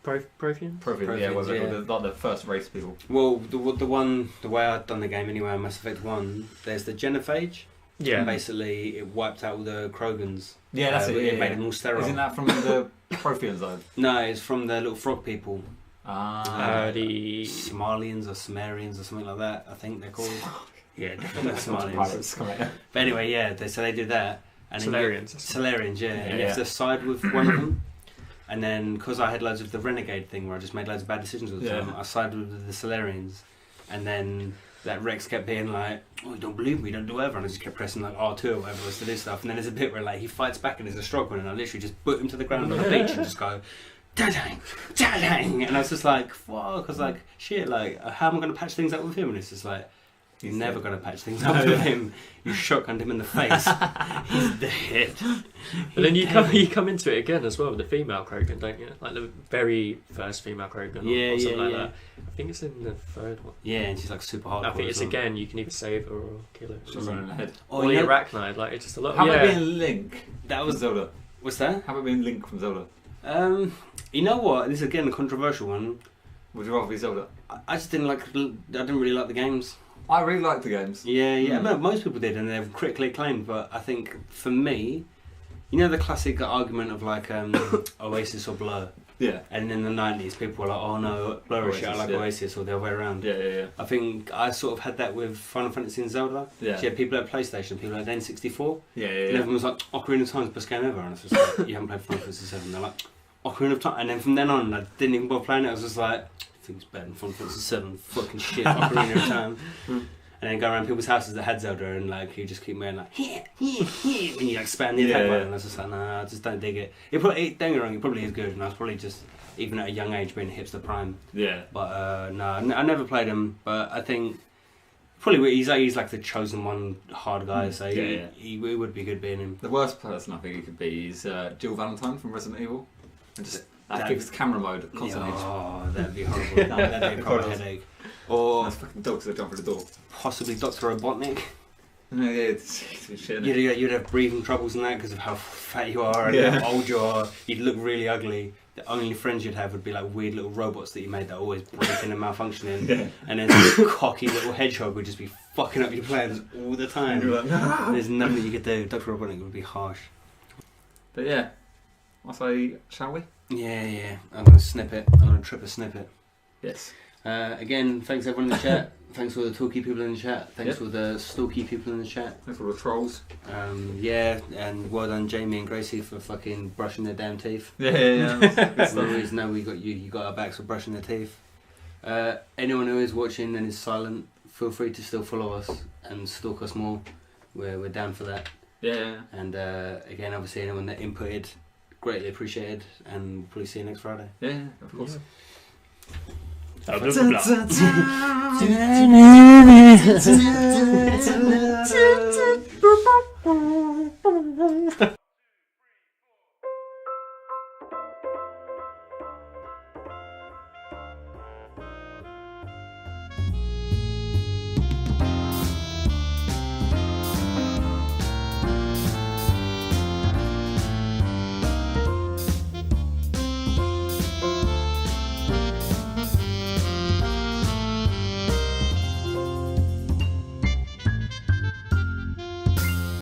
Protheans? Protheans, yeah, what are they called? Like the first race people. Well, the way I'd done the game anyway in Mass Effect 1, there's the genophage. Yeah. And basically, it wiped out all the Krogans. Yeah, that's it. It made them all sterile. Isn't that from the Prothean side? No, it's from the little frog people. The Somalians or Sumerians or something like that, I think they're called. Yeah, definitely Somalians. But anyway, yeah, so they do that. And Solarians, yeah. And you have to side with one of them. And then, because I had loads of the Renegade thing where I just made loads of bad decisions all the time, I sided with the Solarians. And then that Rex kept being like, "Oh, you don't believe me, don't do whatever," and I just kept pressing like R2 or whatever was to do stuff. And then there's a bit where like he fights back and there's a struggle, and I literally just put him to the ground on the beach and just go, "Da-dang, da-dang," and I was just like, "Fuck!" I was like, "Shit, like how am I going to patch things up with him?" And it's just like, you're never going to patch things up with him. You shotgunned him in the face. He's dead. But then you come into it again as well with the female Krogan, don't you? Like the very first female Krogan or something like that. I think it's in the third one. Yeah, and she's like super hardcore. I think it's again, you can either save her or kill her. She's running ahead. Or the Arachnid, like it's just a lot. How about being Link? That was Zelda. What's that? How about being Link from Zelda? You know what? This is again a controversial one. Would you rather be Zelda? I just didn't like. I didn't really like the games. I really liked the games. Yeah. No, most people did, and they're critically acclaimed. But I think for me, you know, the classic argument of like Oasis or Blur. Yeah. And in the 90s, people were like, "Oh no, Blur is shit. I like Oasis," or the other way around. Yeah. I think I sort of had that with Final Fantasy and Zelda. Yeah. So you had people at PlayStation, people at N64. Yeah. And everyone was like, "Ocarina of Time's the best game ever," and it's just like, "You haven't played Final Fantasy 7." They're like, "Ocarina of Time," and then from then on, I didn't even bother playing it. I was just like, "I think it's better than Final Fantasy 7. Fucking shit, Ocarina of Time." And then go around people's houses that had Zelda, and like you just keep going like, "Yeah," and you like spam the attack button. And I was just like, "Nah, I just don't dig it." Don't get me wrong, it probably is good, and I was probably just, even at a young age, being a hipster prime. Yeah. But no, I never played him. But I think probably he's like the chosen one, hard guy. So he would be good being him. The worst person I think he could be is Jill Valentine from Resident Evil. And just fixed camera mode constantly. Oh, that'd be horrible. That'd be a proper headache. Or those fucking dogs that jump through the door. Possibly Dr. Robotnik. No, yeah, it's shit. You'd have breathing troubles and that because of how fat you are and how old you are. You'd look really ugly. The only friends you'd have would be like weird little robots that you made that are always breaking and malfunctioning. And then some cocky little hedgehog would just be fucking up your plans all the time. And you're like, no. There's nothing you could do. Dr. Robotnik would be harsh. But yeah, I'll say, shall we? Yeah. I'm going to snip it. I'm going to trip a snippet. Yes. Again, thanks everyone in the chat. Thanks for the talky people in the chat. Thanks for the stalky people in the chat. Thanks for the trolls. And well done Jamie and Gracie for fucking brushing their damn teeth. Yeah. We always know we got you got our backs for brushing their teeth. Anyone who is watching and is silent, feel free to still follow us and stalk us more. We're down for that. Yeah. And again, obviously anyone that inputted, greatly appreciated, and we'll probably see you next Friday. Yeah, of course. Yeah.